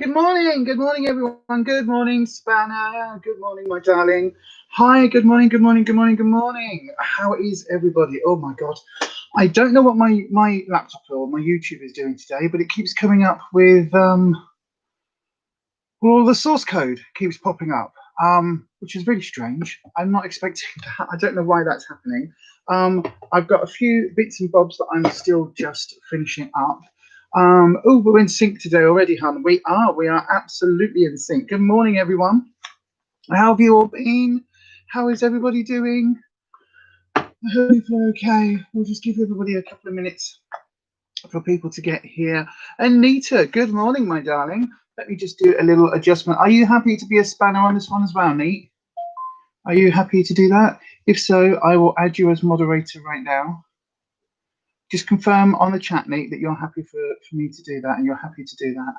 Good morning, everyone. Good morning, Spanner. Good morning, my darling. Hi, good morning, good morning, good morning, good morning. How is everybody? Oh my God. I don't know what my laptop or my YouTube is doing today, but it keeps coming up with well, the source code keeps popping up, which is really strange. I'm not expecting that. I don't know why that's happening. I've got a few bits and bobs that I'm still just finishing up. Oh, we're in sync today already, hon. We are absolutely in sync. Good morning, everyone. How have you all been? How is everybody doing? I hope you're okay. We'll just give everybody a couple of minutes for people to get here. Anita, good morning, my darling. Let me just do a little adjustment. Are you happy to be a spanner on this one as well, Neat? Are you happy to do that? If so, I will add you as moderator right now. Just confirm on the chat, Nate, that you're happy for me to do that and you're happy to do that.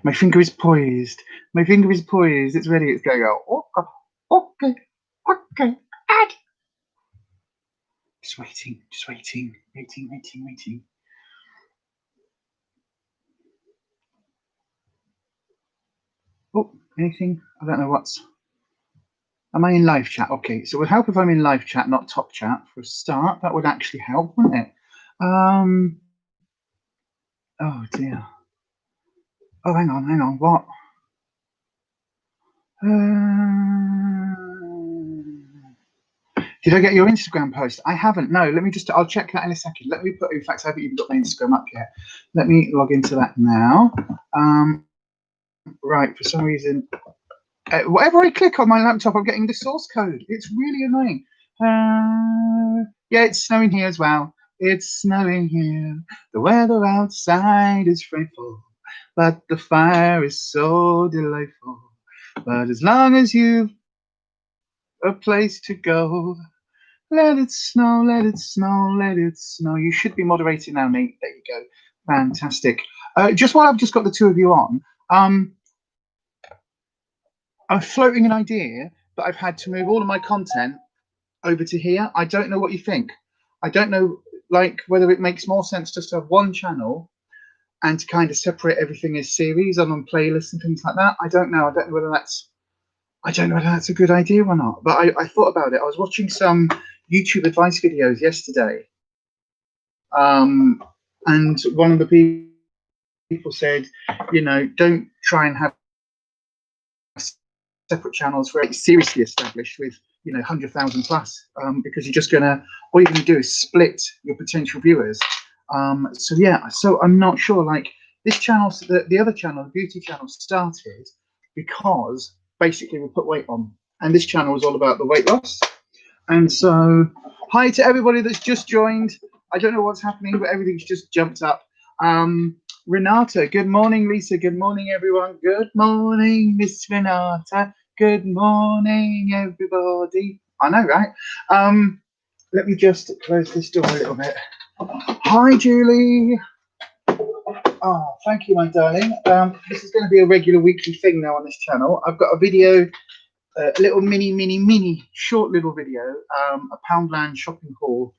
My finger is poised. My finger is poised. It's ready. It's going to go. Okay. Add. Just waiting. Waiting. Oh, anything? I don't know what's. Am I in live chat? Okay, so it would help if I'm in live chat, not top chat for a start. That would actually help, wouldn't it? Oh dear. Oh, hang on. What? Did I get your Instagram post? I haven't. No, let me just. I'll check that in a second. Let me put. In fact, I haven't even got my Instagram up yet. Let me log into that now. Right. For some reason, whatever I click on my laptop, I'm getting the source code. It's really annoying. Yeah, it's snowing here as well. It's snowing here. The weather outside is frightful, but the fire is so delightful. But as long as you've a place to go, let it snow, let it snow, let it snow. You should be moderating now, Nate. There you go. Fantastic. Just while I've just got the two of you on, I'm floating an idea that I've had to move all of my content over to here. I don't know what you think. I don't know, like, whether it makes more sense just to have one channel and to kind of separate everything as series and on playlists and things like that. I don't know. I don't know whether that's a good idea or not. But I thought about it. I was watching some YouTube advice videos yesterday, and one of the people said, don't try and have separate channels where it's seriously established with 100,000 plus, because you're just gonna all you're gonna do is split your potential viewers. So I'm not sure. Like this channel, the other channel, the beauty channel, started because basically we put weight on, and this channel was all about the weight loss. And so, hi to everybody that's just joined. I don't know what's happening, but everything's just jumped up. Renata, good morning. Lisa, good morning, everyone. Good morning, Miss Renata. Good morning, everybody. I know, right? Let me just close this door a little bit. Hi, Julie. Oh, thank you, my darling. This is going to be a regular weekly thing now on this channel. I've got a video, a little mini, short little video, a Poundland shopping haul,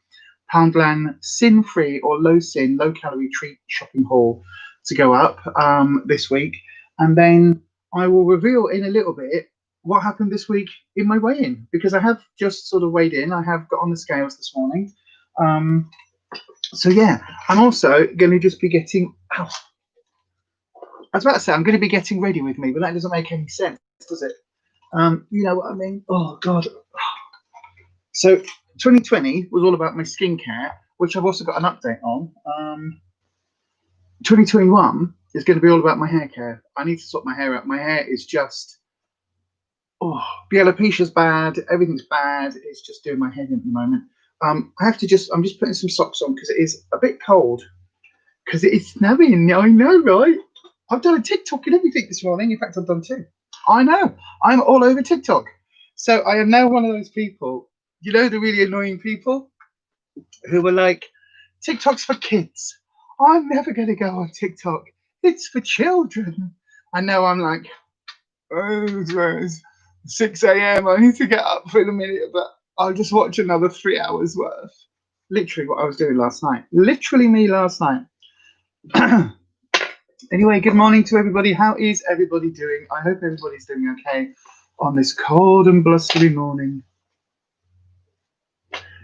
Poundland sin-free or low-sin, low-calorie treat shopping haul to go up this week. And then I will reveal in a little bit what happened this week in my weigh-in, because I have just sort of weighed in. I have got on the scales this morning. So yeah, I'm also going to just be getting, I was about to say I'm going to be getting ready with me, but that doesn't make any sense, does it? You know what I mean? Oh God. So 2020 was all about my skincare, which I've also got an update on. 2021 is going to be all about my hair care. I need to sort my hair out. My hair is just, the alopecia's bad. Everything's bad. It's just doing my head in at the moment. I'm just putting some socks on because it is a bit cold. Because it is snowing. I know, right? I've done a TikTok and everything this morning. In fact, I've done two. I know. I'm all over TikTok. So I am now one of those people, the really annoying people who were like, TikTok's for kids. I'm never going to go on TikTok. It's for children. And now I'm like, it's 6 a.m. I need to get up for a minute, but I'll just watch another 3 hours worth. Literally what I was doing last night. Literally me last night. Anyway, good morning to everybody. How is everybody doing? I hope everybody's doing okay on this cold and blustery morning.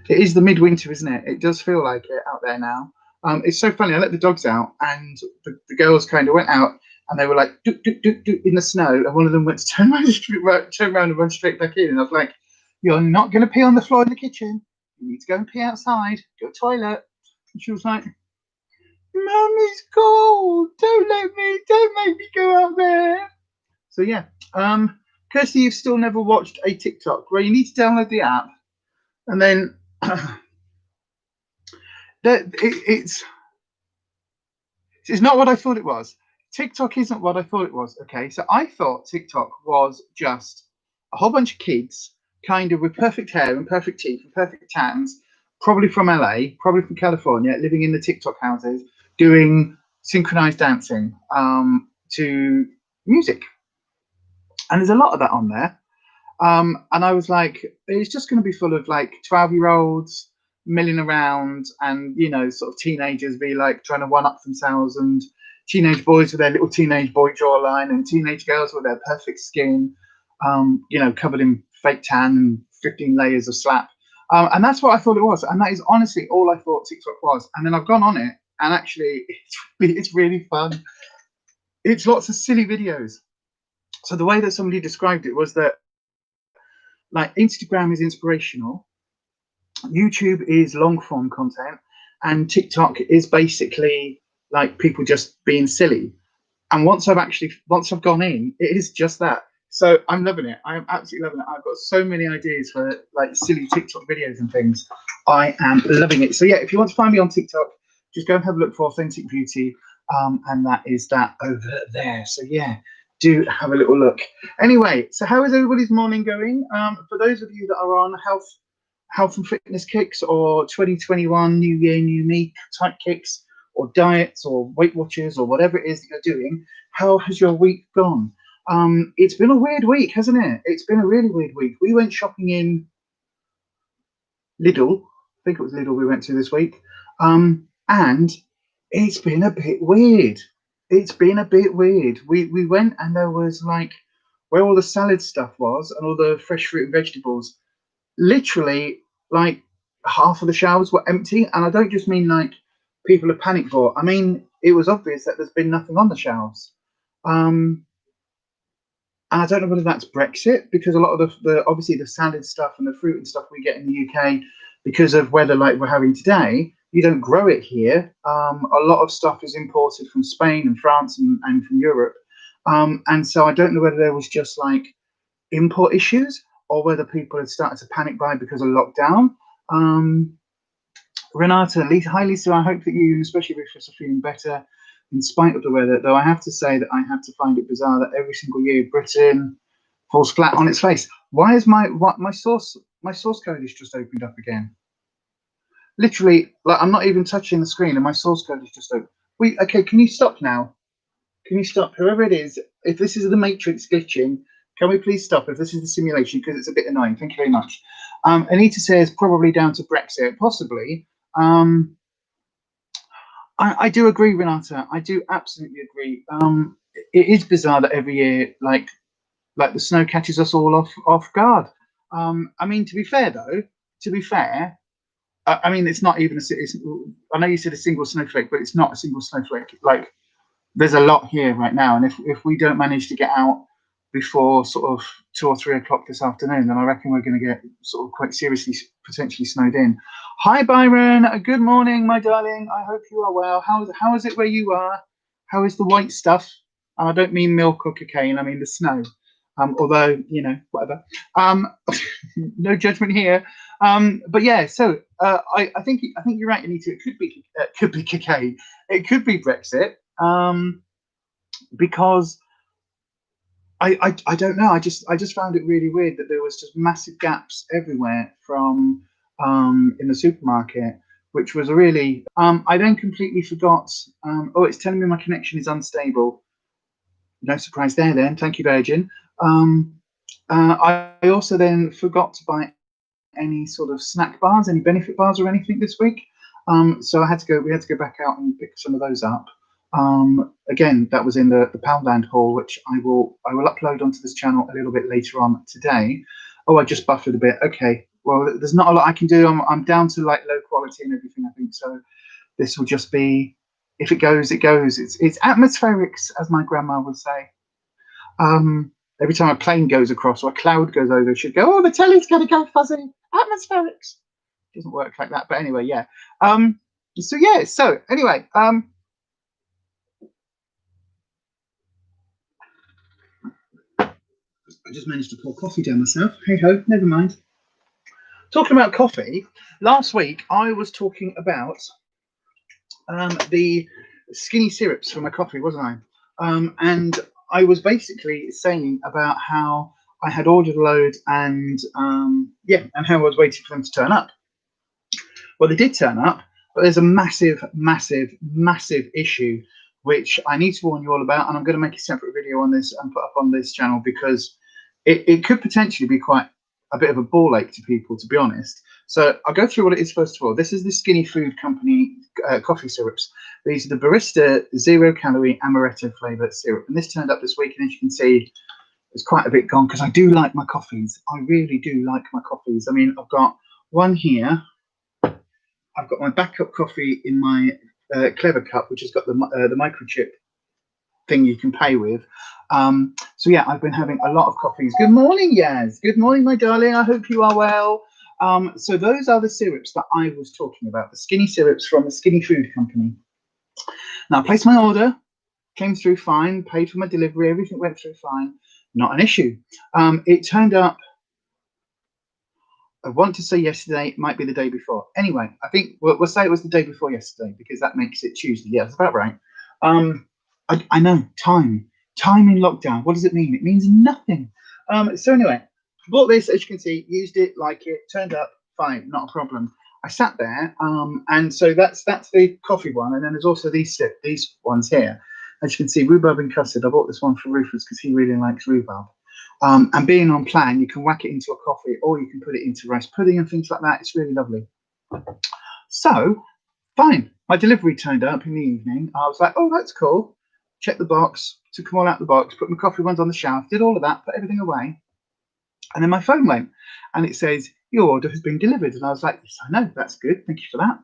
It is the midwinter, isn't it? It does feel like it out there now. It's so funny. I let the dogs out, and the girls kind of went out, and they were like doot, doot, doot, doot, in the snow, and one of them went to turn around and run straight back in, and I was like, "You're not going to pee on the floor in the kitchen. You need to go and pee outside. Go to the toilet." And she was like, "Mummy's cold. Don't make me go out there." So yeah, Kirsty, you've still never watched a TikTok. Well, you need to download the app, and then it's not what I thought it was. TikTok isn't what I thought it was. Okay, so I thought TikTok was just a whole bunch of kids, kind of with perfect hair and perfect teeth and perfect tans, probably from LA, probably from California, living in the TikTok houses, doing synchronized dancing to music. And there's a lot of that on there. And I was like, it's just going to be full of like 12-year-olds milling around, and sort of teenagers be like trying to one up themselves, and teenage boys with their little teenage boy jawline, and teenage girls with their perfect skin, covered in fake tan and 15 layers of slap. And that's what I thought it was. And that is honestly all I thought TikTok was. And then I've gone on it, and actually it's really fun. It's lots of silly videos. So the way that somebody described it was that, like, Instagram is inspirational, YouTube is long form content, and TikTok is basically like people just being silly. And once I've gone in, it is just that. So I'm loving it. I am absolutely loving it. I've got so many ideas for like silly TikTok videos and things. I am loving it. So yeah, if you want to find me on TikTok, just go and have a look for Authentic Beauty, and that is that over there. So yeah, do have a little look. Anyway, so how is everybody's morning going? For those of you that are on health and fitness kicks, or 2021 New Year, New Me type kicks, or diets, or Weight Watchers, or whatever it is that you're doing, how has your week gone? It's been a weird week, hasn't it? It's been a really weird week. We went shopping in Lidl. I think it was Lidl we went to this week. And it's been a bit weird. It's been a bit weird. We went, and there was like, where all the salad stuff was and all the fresh fruit and vegetables, literally like half of the shelves were empty. And I don't just mean like people have panic bought. I mean, it was obvious that there's been nothing on the shelves. And I don't know whether that's Brexit, because a lot of the obviously the salad stuff and the fruit and stuff we get in the UK, because of weather like we're having today, you don't grow it here. A lot of stuff is imported from Spain and France and from Europe. And so I don't know whether there was just like import issues, or whether people had started to panic buy because of lockdown. Renata, hi Lisa, I hope that you, especially Ruffus, are feeling better in spite of the weather, though I have to say that I have to find it bizarre that every single year Britain falls flat on its face. Why is my source code is just opened up again? Literally, like, I'm not even touching the screen and my source code is just open. Okay, can you stop now? Can you stop? Whoever it is, if this is the Matrix glitching, can we please stop if this is the simulation, because it's a bit annoying. Thank you very much. Anita says probably down to Brexit, possibly. I do agree, Renata. I do absolutely agree. It is bizarre that every year, like the snow catches us all off guard. I mean, to be fair though, I mean, it's not even I know you said a single snowflake, but it's not a single snowflake. Like, there's a lot here right now, and if we don't manage to get out before sort of 2 or 3 o'clock this afternoon, then I reckon we're going to get sort of quite seriously potentially snowed in. Hi Byron, good morning, my darling. I hope you are well. How is it where you are? How is the white stuff? And I don't mean milk or cocaine, I mean the snow. Although, whatever. No judgment here. But yeah, so I think you're right, Anita. It could be cocaine. It could be Brexit. Because I don't know. I just found it really weird that there was just massive gaps everywhere from in the supermarket, which was really. I then completely forgot. Oh, it's telling me my connection is unstable. No surprise there. Then thank you, Virgin. I also then forgot to buy any sort of snack bars, any benefit bars or anything this week. So we had to go back out and pick some of those up. Again, that was in the Poundland haul, which I will upload onto this channel a little bit later on today. Oh, I just buffered a bit. Okay, well, there's not a lot I can do. I'm down to like low quality and everything, I think. So this will just be, if it goes, it goes. It's atmospherics, as my grandma would say. Every time a plane goes across or a cloud goes over, she'd go, "Oh, the telly's going to go fuzzy." Atmospherics. Doesn't work like that, but anyway, yeah. So yeah. So anyway, I just managed to pour coffee down myself. Hey ho, never mind. Talking about coffee, last week I was talking about the skinny syrups for my coffee, wasn't I? And I was basically saying about how I had ordered a load and yeah, and how I was waiting for them to turn up. Well, they did turn up, but there's a massive, massive, massive issue which I need to warn you all about, and I'm going to make a separate video on this and put up on this channel because it could potentially be quite a bit of a ball ache to people, to be honest. So I'll go through what it is first of all. This is the Skinny Food Company coffee syrups. These are the Barista 0-calorie amaretto flavour syrup, and this turned up this week, and as you can see, it's quite a bit gone because I do like my coffees. I really do like my coffees. I mean, I've got one here. I've got my backup coffee in my Clever Cup, which has got the microchip thing you can pay with. So yeah, I've been having a lot of coffees. Good morning, Yaz. Good morning, my darling. I hope you are well. So those are the syrups that I was talking about, the skinny syrups from the Skinny Food Company. Now, I placed my order, came through fine, paid for my delivery, everything went through fine, not an issue. It turned up, I want to say yesterday, it might be the day before. Anyway, I think we'll say it was the day before yesterday because that makes it Tuesday. Yeah, that's about right. I know, time in lockdown. What does it mean? It means nothing. So anyway, bought this, as you can see, used it, like it, turned up fine, not a problem. I sat there, and so that's the coffee one, and then there's also these ones here. As you can see, rhubarb and custard. I bought this one for Ruffus because he really likes rhubarb. And being on plan, you can whack it into a coffee or you can put it into rice pudding and things like that. It's really lovely. So, fine. My delivery turned up in the evening. I was like, oh, that's cool. Check the box, took them all out the box, put my coffee ones on the shelf, did all of that, put everything away. And then my phone went and it says, your order has been delivered. And I was like, yes, I know, that's good. Thank you for that.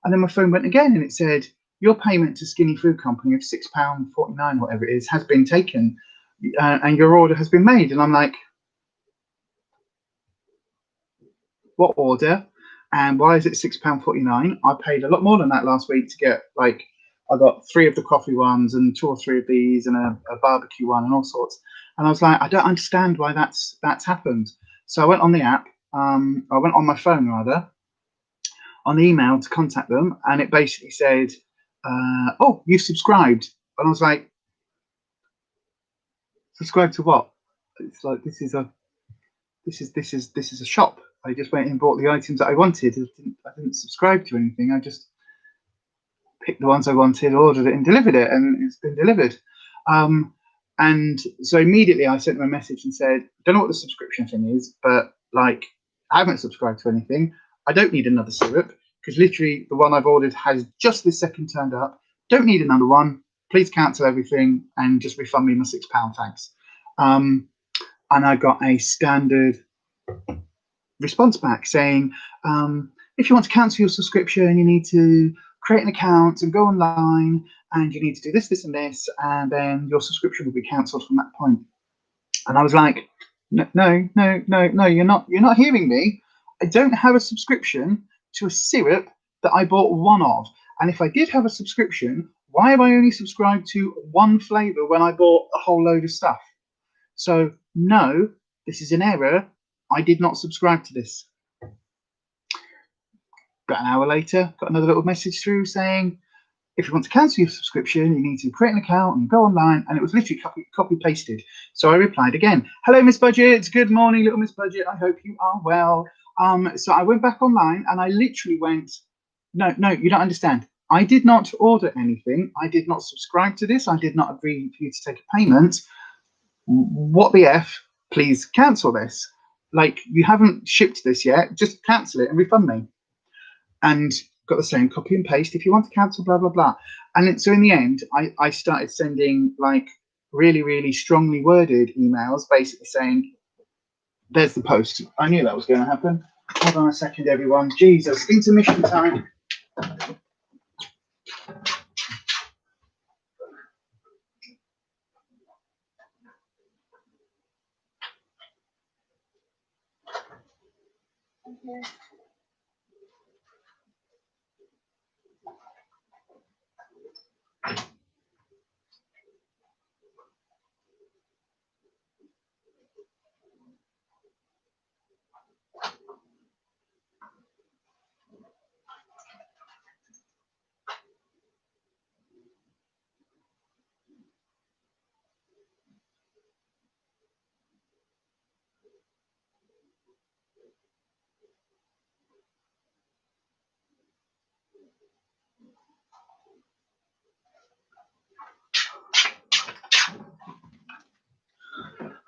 And then my phone went again and it said, your payment to Skinny Food Company of £6.49, whatever it is, has been taken. And your order has been made. And I'm like, what order? And why is it £6.49? I paid a lot more than that last week to get, like, I got 3 of the coffee ones and 2 or 3 of these and a barbecue one and all sorts. And I was like, I don't understand why that's happened. So I went on the app, I went on my phone rather, on the email to contact them, and it basically said, oh, you've subscribed. And I was like, subscribe to what? It's like, this is a shop. I just went and bought the items that I wanted. I didn't subscribe to anything. I just picked the ones I wanted, ordered it, and delivered it, and it's been delivered. And so immediately I sent them a message and said, I don't know what the subscription thing is, but like, I haven't subscribed to anything. I don't need another syrup because literally the one I've ordered has just this second turned up. Don't need another one. Please cancel everything and just refund me my £6, thanks. And I got a standard response back saying, if you want to cancel your subscription, you need to create an account and go online, and you need to do this, this, and this, and then your subscription will be cancelled from that point. And I was like, no, you're not hearing me. I don't have a subscription to a syrup that I bought one of. And if I did have a subscription, why have I only subscribed to one flavour when I bought a whole load of stuff? So no, this is an error. I did not subscribe to this. About an hour later, got another little message through saying, if you want to cancel your subscription, you need to create an account and go online. And it was literally copy pasted. So I replied again, hello, Miss Budget. Good morning, little Miss Budget. I hope you are well. So I went back online and I literally went, no, you don't understand. I did not order anything. I did not subscribe to this. I did not agree for you to take a payment. What the F? Please cancel this. Like, you haven't shipped this yet. Just cancel it and refund me. And got the same, copy and paste. If you want to cancel, blah, blah, blah. And so in the end, I started sending like really, really strongly worded emails, basically saying, there's the post. I knew that was going to happen. Hold on a second, everyone. Jesus, intermission time.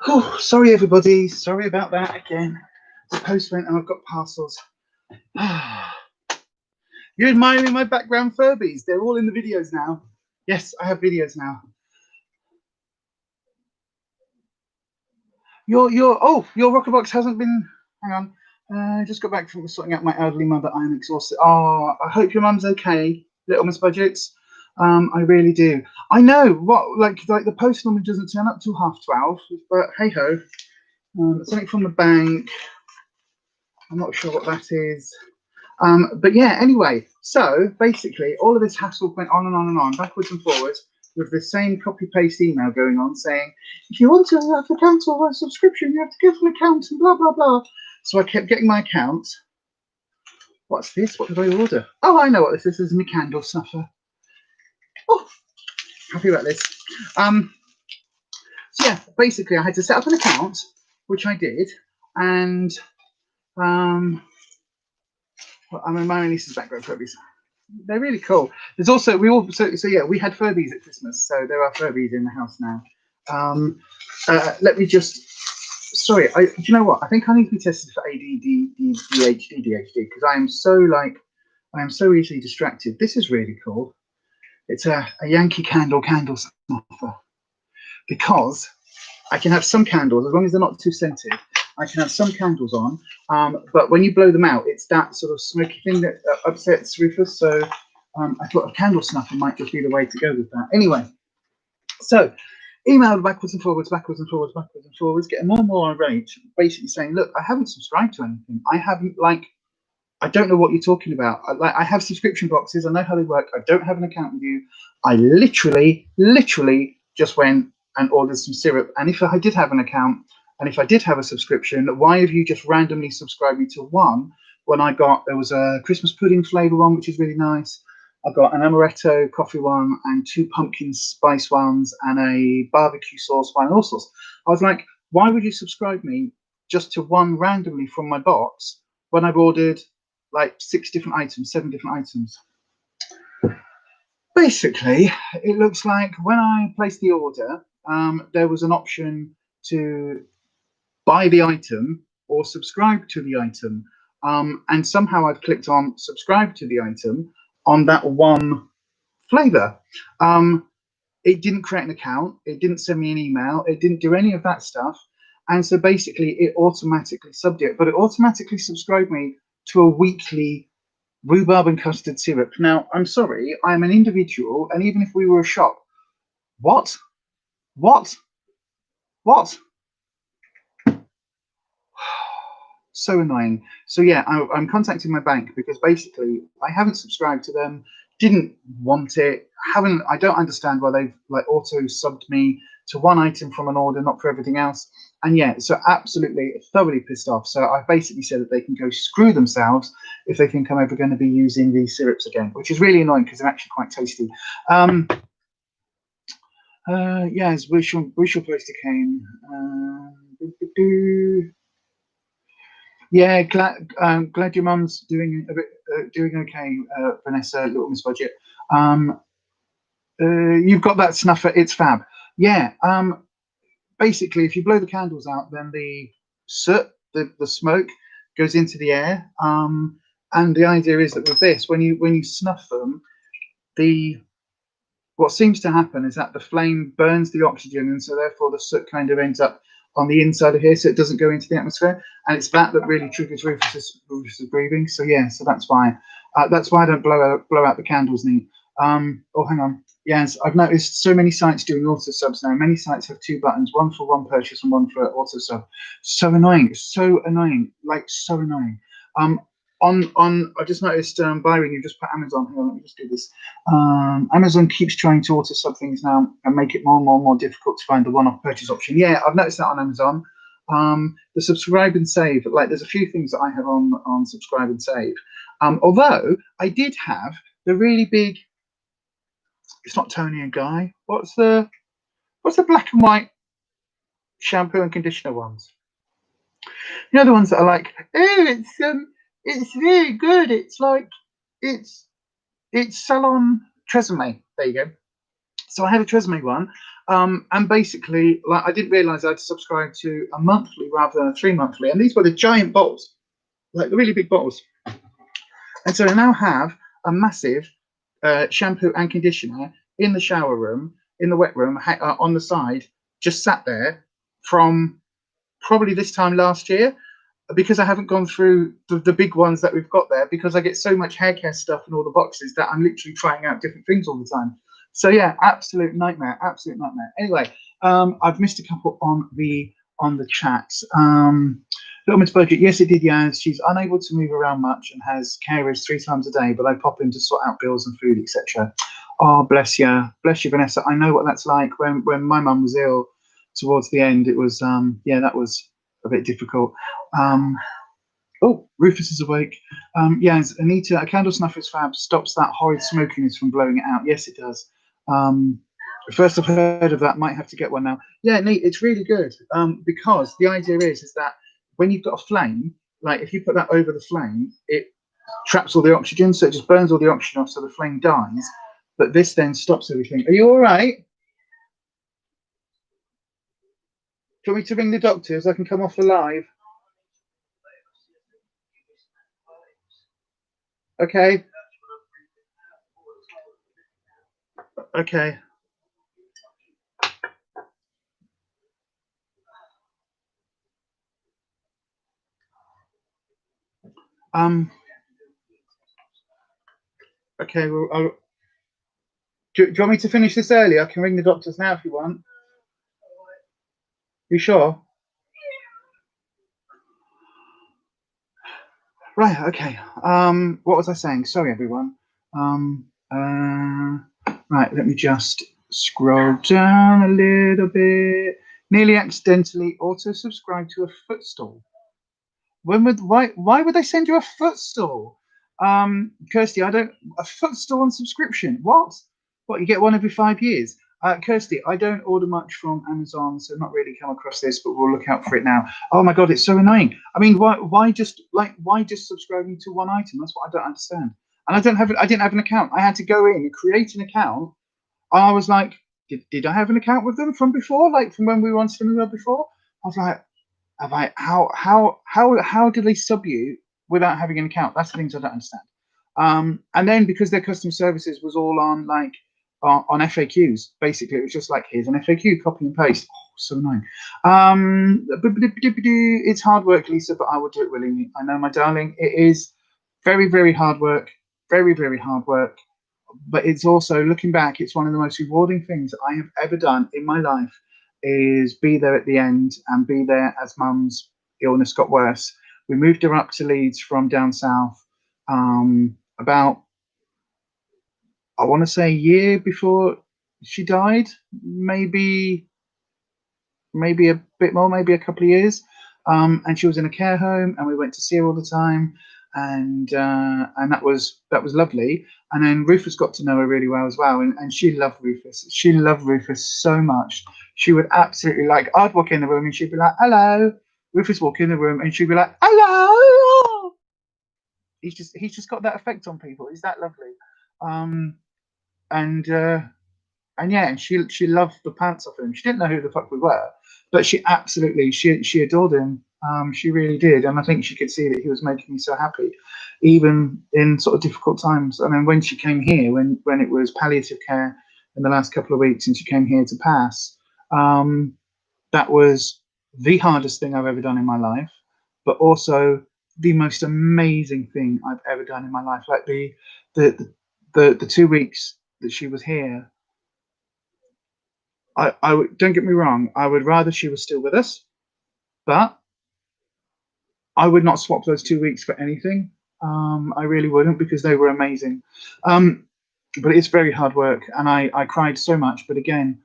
Oh, sorry, everybody. Sorry about that again. The post went and I've got parcels. You're admiring my background Furbies. They're all in the videos now. Yes, I have videos now. Your Rockerbox hasn't been. Hang on. I just got back from sorting out my elderly mother. I'm exhausted. Oh, I hope your mum's okay, Little Miss Budgets. I really do. I know what like the post normally doesn't turn up till 12:30, but hey ho. Something from the bank. I'm not sure what that is. But yeah, anyway, so basically all of this hassle went on and on and on, backwards and forwards, with the same copy-paste email going on saying, if you want to cancel a subscription, you have to give an account and blah, blah, blah. So I kept getting my account. What's this? What did I order? Oh, I know what this is. This is my candle snuffer. Oh, happy about this. So yeah, basically I had to set up an account, which I did, and I'm my niece's background Furbies. They're really cool. There's also we had Furbies at Christmas, so there are Furbies in the house now. Let me just. Sorry, do you know what? I think I need to be tested for ADD, DHD, because I am so easily distracted. This is really cool. It's a Yankee candle snuffer, because I can have some candles as long as they're not too scented. I can have some candles on, but when you blow them out, it's that sort of smoky thing that upsets Ruffus. So I thought a candle snuffer might just be the way to go with that. Anyway, so emailed backwards and forwards, getting more and more irate, basically saying, look, I haven't subscribed to anything. I haven't, I don't know what you're talking about. I have subscription boxes. I know how they work. I don't have an account with you. I literally just went and ordered some syrup. And if I did have an account, and if I did have a subscription, why have you just randomly subscribed me to one when there was a Christmas pudding flavour one, which is really nice. I got an amaretto coffee one and 2 pumpkin spice ones and a barbecue sauce one and all sorts. I was like, why would you subscribe me just to one randomly from my box when I've ordered like 7 different items? Basically, it looks like when I placed the order, there was an option to buy the item or subscribe to the item. And somehow I've clicked on subscribe to the item on that one flavor. It didn't create an account. It didn't send me an email. It didn't do any of that stuff. And so basically it automatically subbed it, but it automatically subscribed me to a weekly rhubarb and custard syrup. Now, I'm sorry, I'm an individual. And even if we were a shop, what? So annoying. So yeah, I'm contacting my bank because basically I haven't subscribed to them, didn't want it, I don't understand why they've auto subbed me to one item from an order, not for everything else. And yeah, so absolutely thoroughly pissed off. So I basically said that they can go screw themselves if they think I'm ever going to be using these syrups again, which is really annoying because they're actually quite tasty. Yes, visual poster came. Yeah, glad your mum's doing okay, Vanessa, Little Miss Budget. You've got that snuffer, it's fab. Yeah, basically, if you blow the candles out, then the soot, the smoke goes into the air, And the idea is that with this, when you snuff them, what seems to happen is that the flame burns the oxygen, and so therefore the soot kind of ends up on the inside of here, so it doesn't go into the atmosphere. And it's that really triggers Rufus's breathing. So yeah, so that's why I don't blow out the candles neat. Oh, hang on. Yes, I've noticed so many sites doing auto subs now. Many sites have 2 buttons, one for one purchase and one for auto sub. So annoying, so annoying, like so annoying. I just noticed, Byron, you just put Amazon here. Let me just do this. Amazon keeps trying to auto sub things now and make it more and more difficult to find the one-off purchase option. Yeah, I've noticed that on Amazon. The subscribe and save, like there's a few things that I have on subscribe and save. Although I did have the really big, it's not Tony and Guy. What's the black and white shampoo and conditioner ones? You know, the ones that are like, oh, it's really good. It's like it's Salon Tresemme. There you go. So I had a Tresemme one, and basically, like, I didn't realize I had to subscribe to a monthly rather than a 3 monthly, and these were the giant bottles, like the really big bottles. And so I now have a massive shampoo and conditioner in the shower room, in the wet room, on the side, just sat there from probably this time last year, because I haven't gone through the big ones that we've got there, because I get so much hair care stuff in all the boxes that I'm literally trying out different things all the time. So yeah, absolute nightmare, absolute nightmare. Anyway, I've missed a couple on the chats. Little Miss Budget, yes it did, Yaz. She's unable to move around much and has carers 3 times a day, but I pop in to sort out bills and food, etc. Oh, bless you, Vanessa. I know what that's like. When my mum was ill towards the end, it was yeah, that was a bit difficult. Oh, Rufus is awake. Yes, Anita, a candle snuffer's fab stops that horrid smokiness from blowing it out. Yes, it does. First I've heard of that. Might have to get one now. Yeah, Nate, it's really good. Because the idea is that when you've got a flame, like if you put that over the flame, it traps all the oxygen, so it just burns all the oxygen off, so the flame dies. But this then stops everything. Are you all right? Do you want me to ring the doctors? I can come off the live. Okay. Okay. Okay. Well, do you want me to finish this early? I can ring the doctors now if you want. You sure? Right. Okay. What was I saying? Sorry, everyone. Right. Let me just scroll down a little bit. Nearly accidentally auto-subscribe to a footstool. Why would they send you a footstool? Kirsty, a footstool on subscription. What? You get one every 5 years? Kirsty, I don't order much from Amazon, so not really come across this, but we'll look out for it now. Oh my God, it's so annoying. I mean, why just subscribing to one item? That's what I don't understand. And I didn't have an account. I had to go in and create an account. I was like, did I have an account with them from before? Like from when we were on Cinema before? I was like, how do they sub you without having an account? That's the things I don't understand. And then because their customer services was all on on FAQs, basically it was just like, here's an FAQ, copy and paste. Oh, so annoying. It's hard work, Lisa, but I will do it willingly. I know, my darling, it is very, very hard work, very, very hard work. But it's also, looking back, it's one of the most rewarding things I have ever done in my life, is be there at the end and be there as Mum's illness got worse. We moved her up to Leeds from down south about, I want to say, a year before she died, maybe a bit more, maybe a couple of years. And she was in a care home, and we went to see her all the time, and that was lovely. And then Rufus got to know her really well as well, and she loved Rufus. She loved Rufus so much. She would absolutely, like, I'd walk in the room and she'd be like, hello. Rufus walk in the room and she'd be like, hello. He's just got that effect on people. He's that lovely. And yeah, and she loved the pants off him. She didn't know who the fuck we were, but she absolutely she adored him. She really did, and I think she could see that he was making me so happy, even in sort of difficult times. I mean, when she came here, when it was palliative care in the last couple of weeks, and she came here to pass, that was the hardest thing I've ever done in my life, but also the most amazing thing I've ever done in my life. Like the 2 weeks that she was here, I don't get me wrong, I would rather she was still with us, but I would not swap those 2 weeks for anything. I really wouldn't, because they were amazing. But it's very hard work, and I cried so much. But again,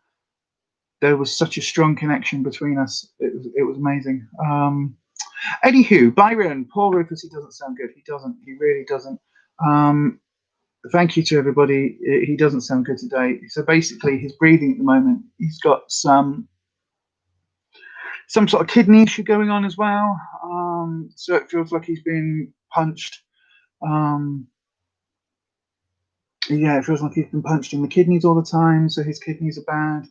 there was such a strong connection between us. It was amazing. Anywho, Byron, poor Ruffus, he doesn't sound good. He doesn't. He really doesn't. Thank you to everybody. He doesn't sound good today. So basically, his breathing at the moment, he's got some sort of kidney issue going on as well. So it feels like he's been punched. Yeah, it feels like he's been punched in the kidneys all the time. So his kidneys are bad.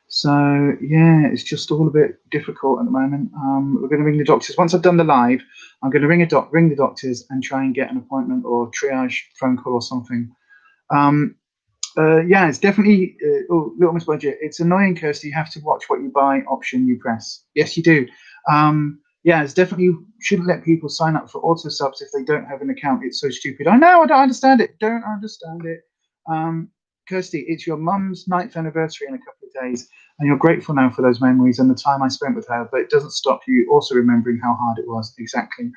So yeah, it's just all a bit difficult at the moment. We're going to ring the doctors. Once I've done the live, I'm going to ring the doctors and try and get an appointment or triage phone call or something. Yeah, it's definitely Little Miss Budget. It's annoying, Kirsty. You have to watch what you buy option you press. Yes, you do. Yeah, it's definitely shouldn't let people sign up for auto subs if they don't have an account. It's so stupid. I know. I don't understand it. Don't understand it. Kirsty, it's your mum's 9th anniversary in a couple of days, and you're grateful now for those memories and the time I spent with her. But it doesn't stop you also remembering how hard it was. Exactly.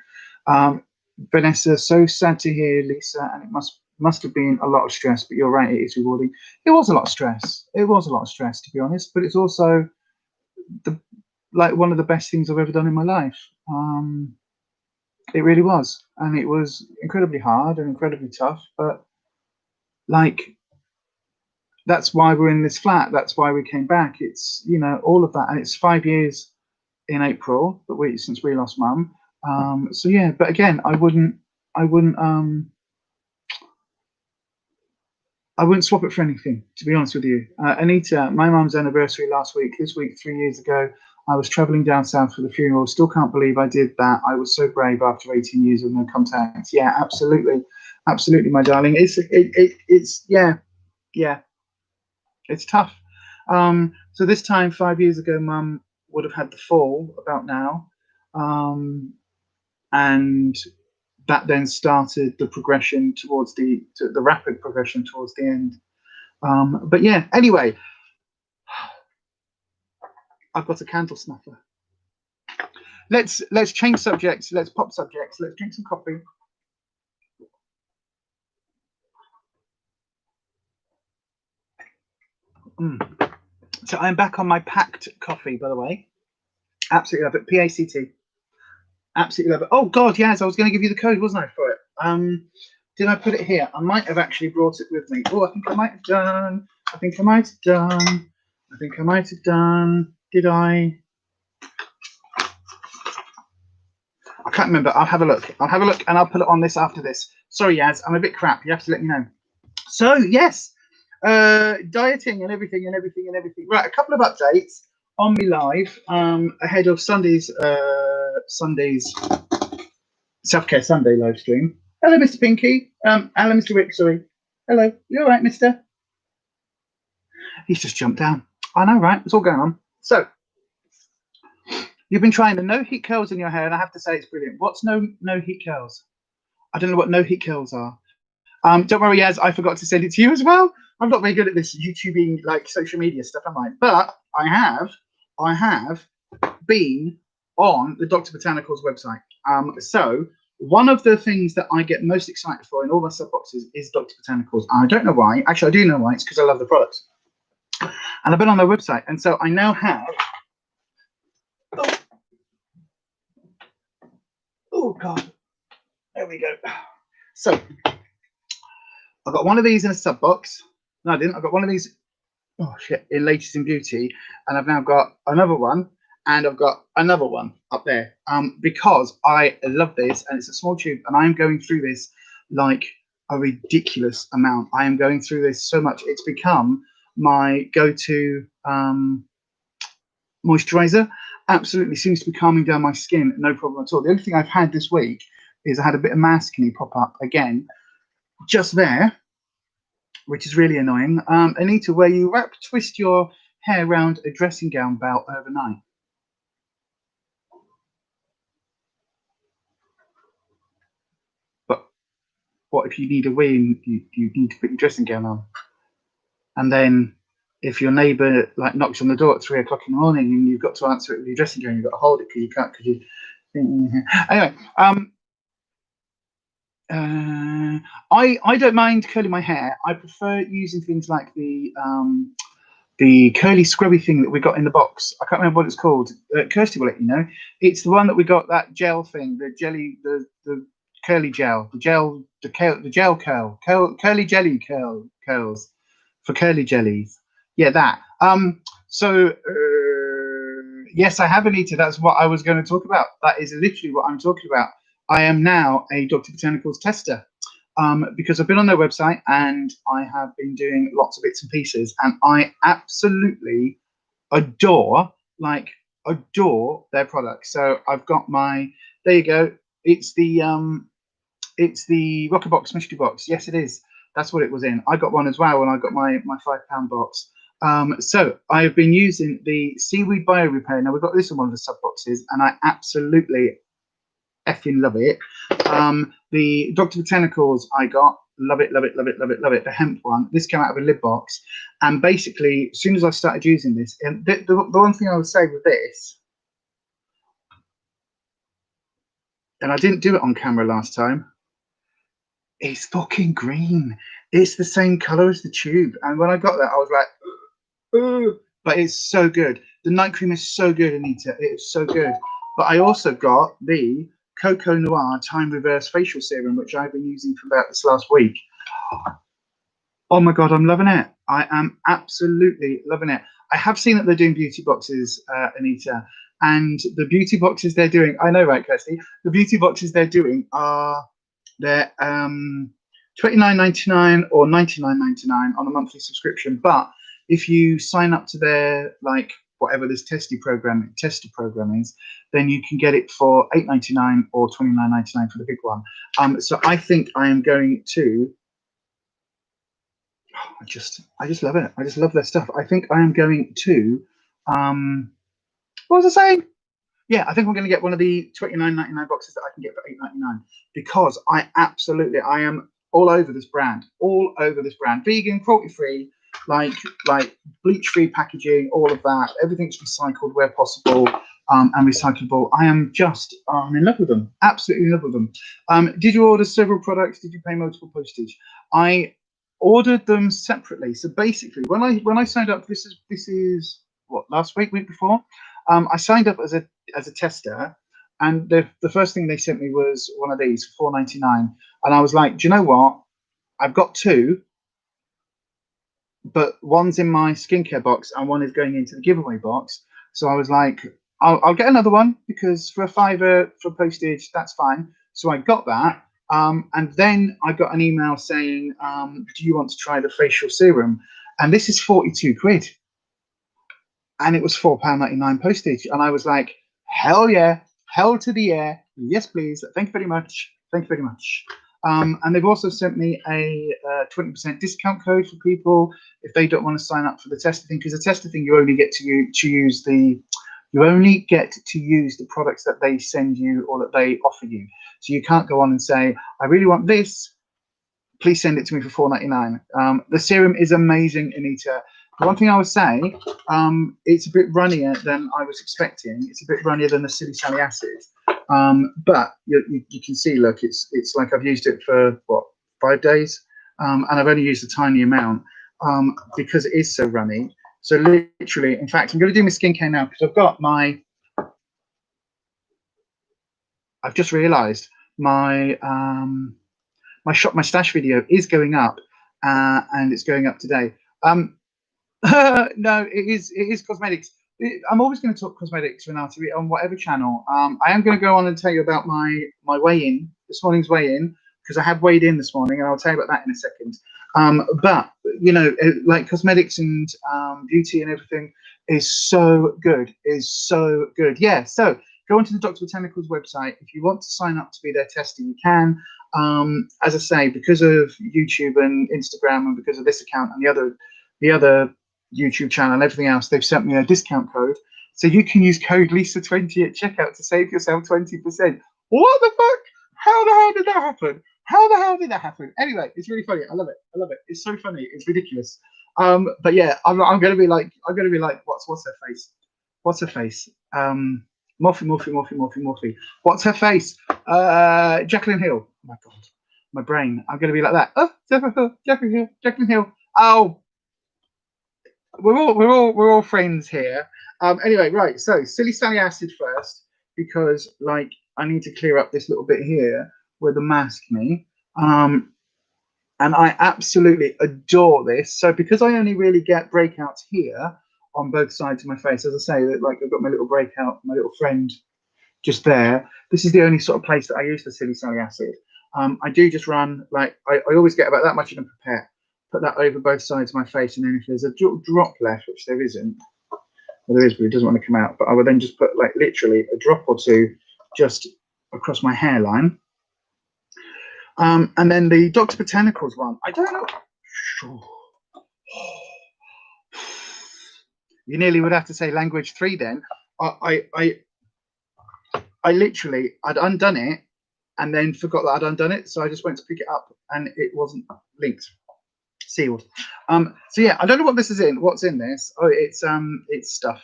Vanessa, so sad to hear, Lisa, and it must have been a lot of stress, but you're right, it is rewarding. It was a lot of stress. It was a lot of stress, to be honest, but it's also one of the best things I've ever done in my life. It really was, and it was incredibly hard and incredibly tough, but that's why we're in this flat. That's why we came back. It's all of that, and it's 5 years in April since we lost Mum. So yeah, but again, I wouldn't swap it for anything, to be honest with you. Anita, my mum's anniversary last week. This week, 3 years ago, I was traveling down south for the funeral. Still can't believe I did that. I was so brave after 18 years of no contact. Yeah, absolutely, absolutely, my darling. It's yeah, it's tough. So this time, 5 years ago, Mum would have had the fall about now, and that then started the progression towards the rapid progression towards the end. But yeah, anyway, I've got a candle snuffer. Let's change subjects. Let's pop subjects. Let's drink some coffee. So I'm back on my packed coffee, by the way. Absolutely love it. PACT. Absolutely love it. Oh God, yes, I was going to give you the code, wasn't I, for it? Did I put it here? I might have actually brought it with me. Oh, I think I might have done. I think I might have done. Did I? I can't remember. I'll have a look. And I'll put it on this after this. Sorry, Yaz, I'm a bit crap. You have to let me know. So yes, dieting and everything. Right, a couple of updates on me live ahead of Sunday's Self-Care Sunday live stream. Hello, Mr. Pinky. Hello, Mr. Rick. Sorry. Hello. You all right, Mister? He's just jumped down. I know, right? It's all going on. So you've been trying the no heat curls in your hair, and I have to say it's brilliant. What's no heat curls? I don't know what no heat curls are. Don't worry, Yaz, I forgot to send it to you as well. I'm not very good at this YouTubing, social media stuff, am I? But I have been on the Dr. Botanicals website. So one of the things that I get most excited for in all my sub boxes is Dr. Botanicals. I don't know why. Actually, I do know why. It's because I love the products. And I've been on their website, and so I now have. Oh God. There we go. So I've got one of these in a sub box. No, I didn't. I've got one of these. Oh shit! In Ladies in Beauty, and I've now got another one, and I've got another one up there. Because I love this, and it's a small tube, and I'm going through this like a ridiculous amount. I am going through this so much. It's become my go-to moisturizer, absolutely seems to be calming down my skin, no problem at all. The only thing I've had this week is I had a bit of maskne pop up again, just there, which is really annoying. Anita, where you twist your hair around a dressing gown belt overnight. But what if you need a wee and you need to put your dressing gown on? And then if your neighbour like knocks on the door at 3 o'clock in the morning and you've got to answer it with your dressing gown, you've got to hold it because you can't, because you. Anyway, I don't mind curling my hair. I prefer using things like the curly scrubby thing that we got in the box. I can't remember what it's called. Kirsty will let you know. It's the one that we got, that gel thing, the jelly, the curly gel, the gel curl, curly jelly curls for curly jellies. Yeah, that. So yes, I have, Anita. That's what I was going to talk about. That is literally what I'm talking about. I am now a Dr. Botanicals tester. Because I've been on their website and I have been doing lots of bits and pieces, and I absolutely adore their products. So I've got my, there you go. It's the Rocker Box mystery box. Yes, it is. That's what it was in. I got one as well when I got my £5 box. So I've been using the Seaweed Bio Repair. Now we've got this in one of the sub boxes, and I absolutely effing love it. The Dr. Botanicals I got, love it, love it, love it, love it, love it. The hemp one, this came out of a lid box, and basically as soon as I started using this, and the one thing I would say with this, and I didn't do it on camera last time, it's fucking green. It's the same color as the tube, and when I got that I was like, ooh, but it's so good. The night cream is so good, Anita. It is so good. But I also got the Coco Noir Time Reverse Facial Serum, which I've been using for about this last week. Oh my God, I'm loving it. I am absolutely loving it. I have seen that they're doing beauty boxes, Anita, and the beauty boxes they're doing, I know, right, Kirsty? The beauty boxes they're doing are, they're $29.99 or $99.99 on a monthly subscription. But if you sign up to their, like, whatever this tester program is, then you can get it for $8.99 or $29.99 for the big one. So I think I am going to, I just love it. I just love their stuff. I think I am going to, what was I saying? Yeah, I think I'm going to get one of the $29.99 boxes that I can get for $8.99, because I am all over this brand, vegan, cruelty-free, like bleach-free packaging, all of that. Everything's recycled where possible, and recyclable. I'm in love with them, absolutely in love with them. Did you order several products? Did you pay multiple postage? I ordered them separately. So basically, when I signed up, this is what, last week before. I signed up as a tester, and the first thing they sent me was one of these for $4.99, and I was like, do you know what? I've got two, but one's in my skincare box and one is going into the giveaway box. So I was like, I'll get another one, because for $5 for postage, that's fine. So I got that, and then I got an email saying, do you want to try the facial serum? And this is 42 quid. And it was £4.99 postage. And I was like, hell yeah, hell to the air. Yes, please. Thank you very much. Thank you very much. And they've also sent me a 20% discount code for people if they don't want to sign up for the tester thing, because the tester thing, you only get to use the products that they send you or that they offer you. So you can't go on and say, I really want this, please send it to me for $4.99. The serum is amazing, Anita. The one thing I would say, it's a bit runnier than I was expecting. It's a bit runnier than the Silly Sally Acid. But you can see, look, it's like I've used it for, what, 5 days? And I've only used a tiny amount because it is so runny. So literally, in fact, I'm going to do my skincare now, because I've just realised my my stash video is going up, and it's going up today. No, it is cosmetics. I'm always going to talk cosmetics, Renata, on whatever channel. I am going to go on and tell you about my weigh-in, this morning's weigh-in, because I have weighed in this morning, and I'll tell you about that in a second. But you know, like cosmetics and beauty and everything, is so good. Is so good. Yeah. So go onto the Dr. Botanicals website. If you want to sign up to be their tester, you can. As I say, because of YouTube and Instagram, and because of this account and the other YouTube channel and everything else, they've sent me a discount code. So you can use code Lisa20 at checkout to save yourself 20%. What the fuck? How the hell did that happen? How the hell did that happen? Anyway, it's really funny. I love it. I love it. It's so funny. It's ridiculous. But yeah, I'm gonna be like, what's her face? What's her face? Morphy. What's her face? Jacqueline Hill. Oh my God, my brain. I'm gonna be like that. Oh, Jacqueline Hill. Oh, we're all friends here. Anyway, right. So salicylic acid first, because like I need to clear up this little bit here where the mask me. And I absolutely adore this. So because I only really get breakouts here on both sides of my face, as I say, that like I've got my little breakout, my little friend just there. This is the only sort of place that I use the salicylic acid. I do just run, like, I always get about that much in a pipette, put that over both sides of my face, and then if there's a drop left, which there isn't, well, there is, but it doesn't want to come out, but I would then just put, like, literally a drop or two just across my hairline. And then the Dr. Botanicals one, I don't know. You nearly would have to say language 3 then. I literally, I'd undone it and then forgot that I'd undone it. So I just went to pick it up and it wasn't linked, sealed. So yeah, I don't know what this is in. What's in this? Oh, it's stuff.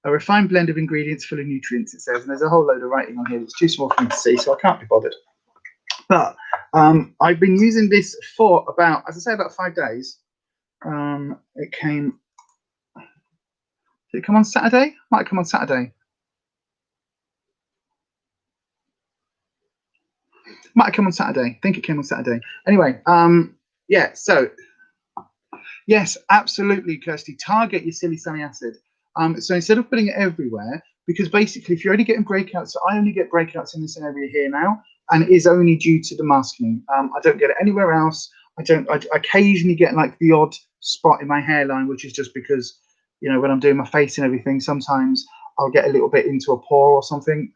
A refined blend of ingredients full of nutrients, it says. And there's a whole load of writing on here that's too small for me to see, so I can't be bothered. But I've been using this for about, as I say, about 5 days. It came, did it come on Saturday? Might have come on Saturday. Might have come on Saturday. I think it came on Saturday. Anyway, yeah, so yes, absolutely, Kirsty. Target your salicylic acid. So instead of putting it everywhere, because basically if you're only getting breakouts, so I only get breakouts in this area here now, and it is only due to the masking. I don't get it anywhere else. I occasionally get like the odd spot in my hairline, which is just because, you know, when I'm doing my face and everything, sometimes I'll get a little bit into a pore or something.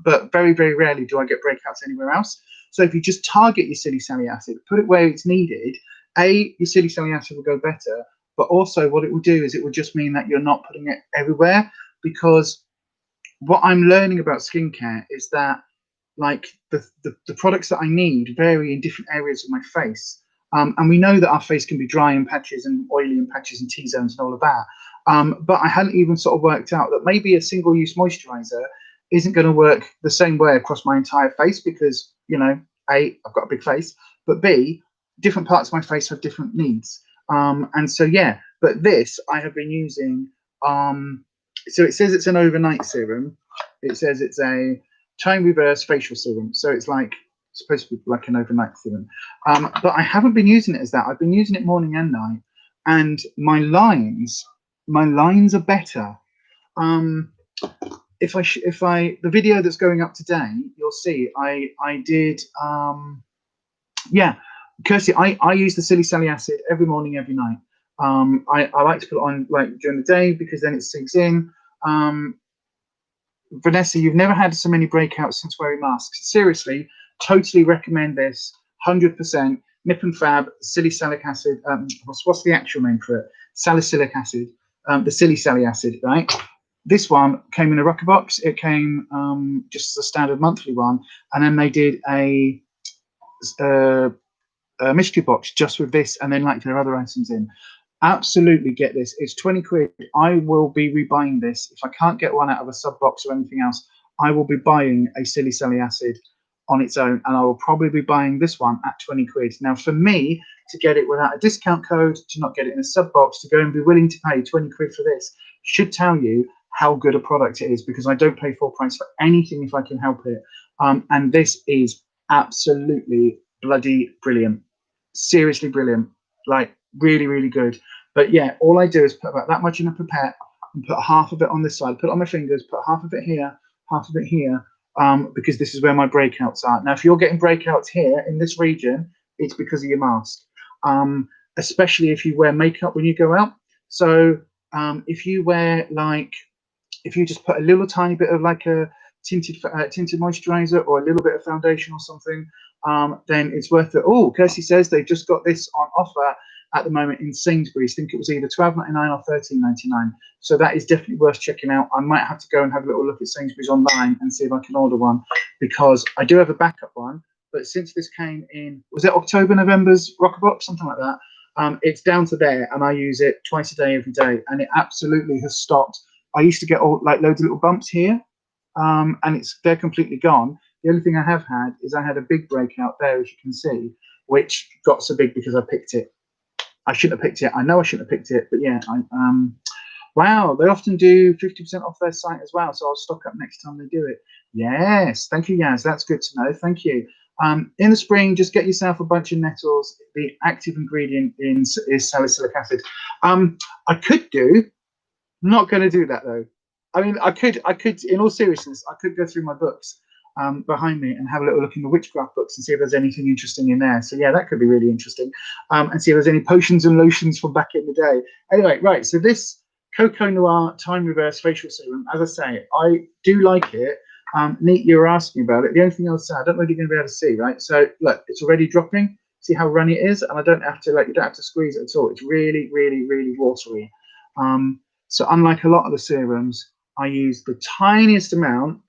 But very, very rarely do I get breakouts anywhere else. So if you just target your salicylic acid, put it where it's needed, your salicylic acid will go better. But also what it will do is it will just mean that you're not putting it everywhere, because what I'm learning about skincare is that like the products that I need vary in different areas of my face. And we know that our face can be dry in patches and oily in patches and T-zones and all of that. But I hadn't even sort of worked out that maybe a single-use moisturizer isn't going to work the same way across my entire face because, you know, A, I've got a big face, but B, different parts of my face have different needs. And so, yeah, but this I have been using. So it says it's an overnight serum. It says it's a time reverse facial serum. So it's like supposed to be like an overnight serum. But I haven't been using it as that. I've been using it morning and night. And my lines are better. The video that's going up today, you'll see I did, yeah, Kirsty, I use the salicylic acid every morning, every night. I like to put it on like during the day because then it sinks in. Vanessa, you've never had so many breakouts since wearing masks. Seriously, totally recommend this. 100%. Nip and Fab, salicylic acid. What's the actual name for it? Salicylic acid. The salicylic acid, right? This one came in a rocker box. It came just a standard monthly one, and then they did a mystery box just with this, and then like their other items in. Absolutely get this. It's 20 quid. I will be rebuying this. If I can't get one out of a sub box or anything else, I will be buying a salicylic acid on its own, and I will probably be buying this one at 20 quid. Now, for me to get it without a discount code, to not get it in a sub box, to go and be willing to pay 20 quid for this, should tell you how good a product it is, because I don't pay full price for anything if I can help it. And this is absolutely bloody brilliant. Seriously brilliant. Like, really, really good. But yeah, all I do is put about that much in a pipette and put half of it on this side, put it on my fingers, put half of it here, half of it here, because this is where my breakouts are. Now, if you're getting breakouts here in this region, it's because of your mask, especially if you wear makeup when you go out. So if you wear like, if you just put a little tiny bit of like a tinted moisturizer or a little bit of foundation or something, then it's worth it. Oh, Kirsty says they've just got this on offer at the moment in Sainsbury's. I think it was either £12.99 or £13.99. So that is definitely worth checking out. I might have to go and have a little look at Sainsbury's online and see if I can order one, because I do have a backup one. But since this came in, was it October, November's Rockerbox, something like that? It's down to there, and I use it twice a day, every day, and it absolutely has stopped. I used to get all like loads of little bumps here, and they're completely gone. The only thing I have had is I had a big breakout there, as you can see, which got so big because I picked it. I shouldn't have picked it. I know I shouldn't have picked it, but yeah. Wow, they often do 50% off their site as well, so I'll stock up next time they do it. Yes, thank you, Yaz. That's good to know. Thank you. In the spring, just get yourself a bunch of nettles. The active ingredient is salicylic acid. I could do. Not going to do that though. I mean, I could. In all seriousness, I could go through my books behind me and have a little look in the witchcraft books and see if there's anything interesting in there. So yeah, that could be really interesting. And see if there's any potions and lotions from back in the day. Anyway, right. So this Coco Noir Time Reverse Facial Serum, as I say, I do like it. Neat, you were asking about it. The only thing I'll say, I don't know if you're going to be able to see, right? So look, it's already dropping. See how runny it is, and I don't have to you don't have to squeeze it at all. It's really, really, really watery. So unlike a lot of the serums, I use the tiniest amount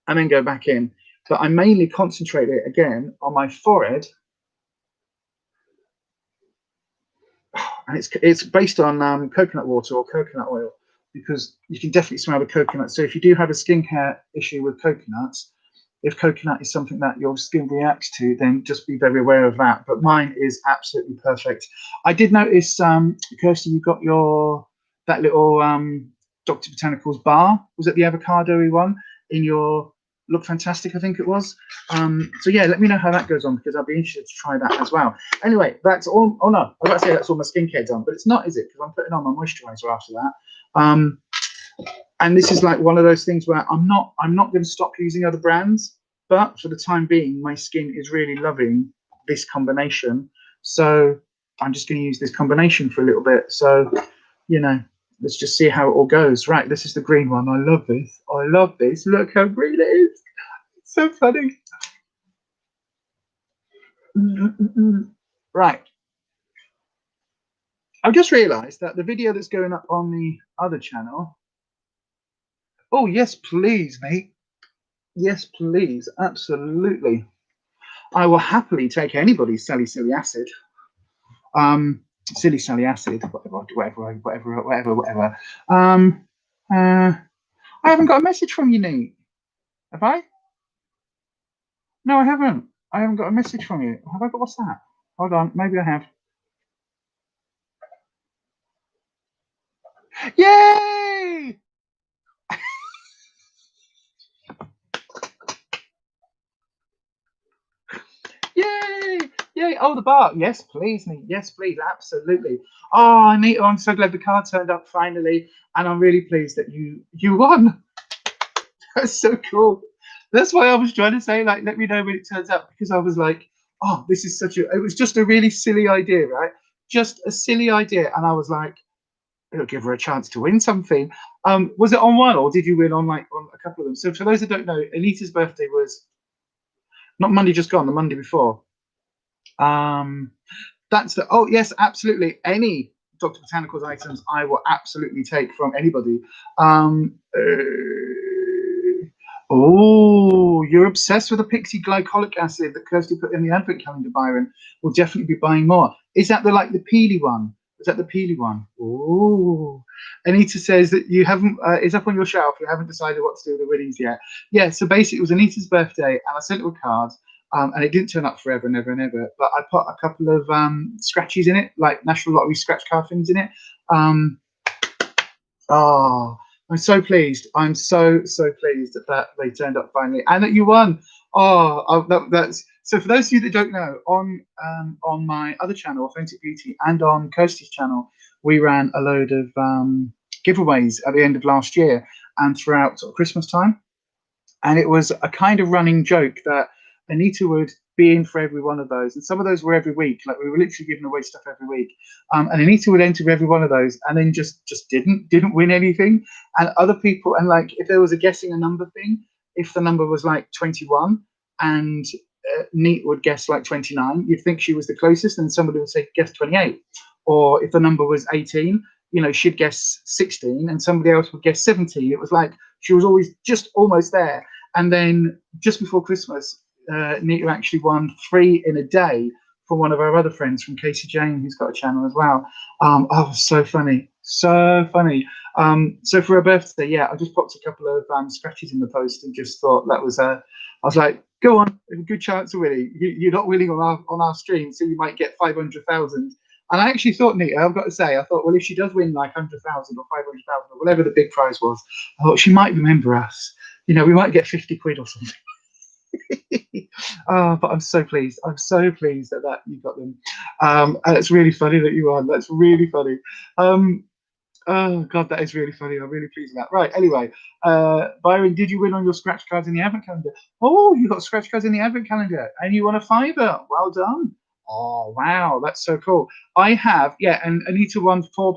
and then go back in. But I mainly concentrate it again on my forehead, and it's based on coconut water or coconut oil, because you can definitely smell the coconut. So if you do have a skincare issue with coconuts, if coconut is something that your skin reacts to, then just be very aware of that. But mine is absolutely perfect. I did notice, Kirsty, you got that little Dr. Botanicals bar. Was it the avocado-y one in your Look Fantastic, I think it was? So yeah, let me know how that goes on, because I'll be interested to try that as well. Anyway, that's all. Oh no, I was about to say that's all my skincare done, but it's not, is it? Because I'm putting on my moisturizer after that. And this is like one of those things where I'm not going to stop using other brands, but for the time being, my skin is really loving this combination. So I'm just going to use this combination for a little bit. So, let's just see how it all goes. Right, this is the green one. I love this. I love this. Look how green it is. It's so funny. Right. I've just realized that the video that's going up on the other channel. Oh, yes, please, mate. Yes, please. Absolutely. I will happily take anybody's salicylic acid. Silly acid, whatever. I haven't got a message from you, Nate. Have I? No, I haven't. I haven't got a message from you. Have I got, what's that? Hold on, maybe I have. Yay! Yay! Yay! Oh, the bar. Yes, please, Nate. Yes, please. Absolutely. Oh, Nate, I'm so glad the card turned up finally, and I'm really pleased that you won. That's so cool. That's why I was trying to say, like, let me know when it turns up, because I was like, oh, this is it was just a really silly idea, right? Just a silly idea. And I was like, it'll give her a chance to win something. Was it on one, or did you win on on a couple of them? So for those that don't know, Anita's birthday was not Monday just gone, the Monday before. Oh yes, absolutely. Any Dr. Botanicals items I will absolutely take from anybody. Oh, you're obsessed with the Pixie glycolic acid that Kirsty put in the advent calendar, Byron. We'll definitely be buying more. Is that the peely one? Is that the peely one? Oh, Anita says that you haven't, it's up on your shelf. You haven't decided what to do with the winnings yet. Yeah, so basically it was Anita's birthday and I sent her a card, and it didn't turn up forever and ever and ever. But I put a couple of scratchies in it, like National Lottery scratch card things in it. Oh, I'm so pleased. I'm so pleased that they turned up finally and that you won. That's so. For those of you that don't know, on my other channel, Authentic Beauty, and on Kirsty's channel, we ran a load of giveaways at the end of last year and throughout sort of Christmas time. And it was a kind of running joke that Anita would be in for every one of those, and some of those were every week. Like we were literally giving away stuff every week, and Anita would enter every one of those, and then just didn't win anything. And other people, and like if there was a guessing a number thing, if the number was like 21, and Neat would guess like 29, you'd think she was the closest, and somebody would say guess 28. Or if the number was 18, you know, she'd guess 16, and somebody else would guess 17. It was like she was always just almost there. And then just before Christmas, Nita actually won 3 in a day from one of our other friends, from Casey Jane, who's got a channel as well. Oh, so funny, so funny. So for her birthday, yeah, I just popped a couple of scratches in the post and just thought that was I was like, go on, a good chance of winning. You're not winning on our stream, so you might get 500,000. And I actually thought, Nita, I've got to say, I thought, well, if she does win like 100,000 or 500,000 or whatever the big prize was, I thought she might remember us. You know, we might get 50 quid or something. Oh, but I'm so pleased. I'm so pleased that you got them. And it's really funny that you won. That's really funny. Oh God, that is really funny. I'm really pleased with that. Right. Anyway, Byron, did you win on your scratch cards in the advent calendar? Oh, you got scratch cards in the advent calendar, and you won a £5. Well done. Oh wow, that's so cool. I have, yeah, and Anita won £4.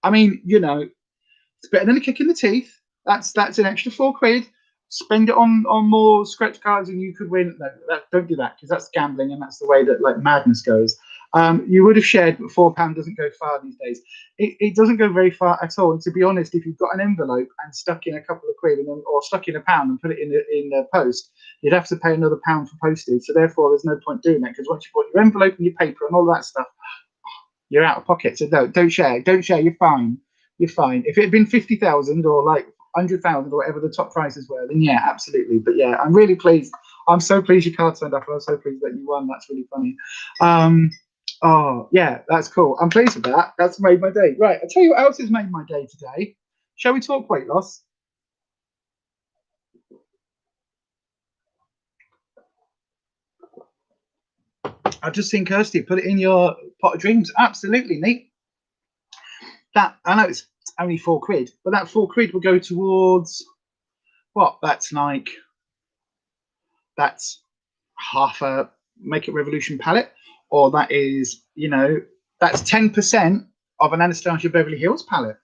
I mean, you know, it's better than a kick in the teeth. That's an extra £4. Spend it on more scratch cards and you could win. No, don't do that, because that's gambling, and that's the way that like madness goes. You would have shared, but £4 doesn't go far these days. It doesn't go very far at all. And to be honest, if you've got an envelope and stuck in a couple of quid, and then, or stuck in £1 and put it in the post, you'd have to pay another £1 for postage. So therefore, there's no point doing that, because once you've bought your envelope and your paper and all that stuff, you're out of pocket. So no, don't share. Don't share. You're fine. You're fine. If it had been 50,000 or like 100,000 or whatever the top prizes were, then yeah, absolutely. But yeah, I'm really pleased. I'm so pleased your card turned up, and I'm so pleased that you won. That's really funny. Oh yeah, that's cool. I'm pleased with that. That's made my day. Right, I'll tell you what else has made my day today. Shall we talk weight loss? I've just seen Kirsty put it in your pot of dreams. Absolutely, neat. That, I know it's only £4, but that £4 will go towards what? That's half a Make It Revolution palette, or that is, you know, that's 10% of an Anastasia Beverly Hills palette.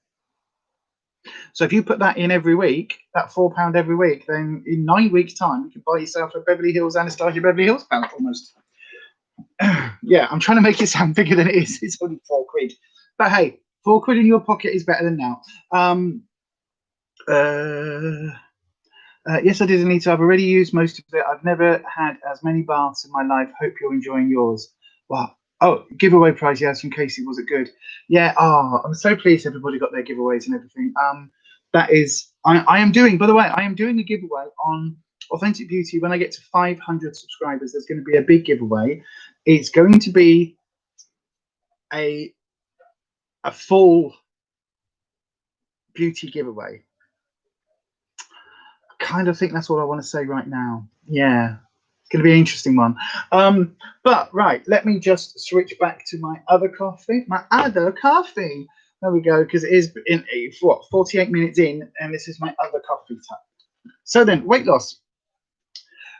So if you put that in every week, that £4 every week, then in 9 weeks' time, you can buy yourself a Anastasia Beverly Hills palette almost. Yeah, I'm trying to make it sound bigger than it is. It's only £4. But hey, £4 in your pocket is better than now. Yes, I did, Anita. I've already used most of it. I've never had as many baths in my life. Hope you're enjoying yours. Wow. Oh, giveaway prize, yes, from Casey. Was it good? Yeah. Oh, I'm so pleased everybody got their giveaways and everything. That is, I am doing, by the way, I am doing a giveaway on Authentic Beauty. When I get to 500 subscribers, there's going to be a big giveaway. It's going to be a full beauty giveaway. Kind of think that's all I want to say right now. Yeah, it's going to be an interesting one. But right, let me just switch back to my other coffee. There we go, because it is in 48 minutes in, and this is my other coffee type. So then, weight loss.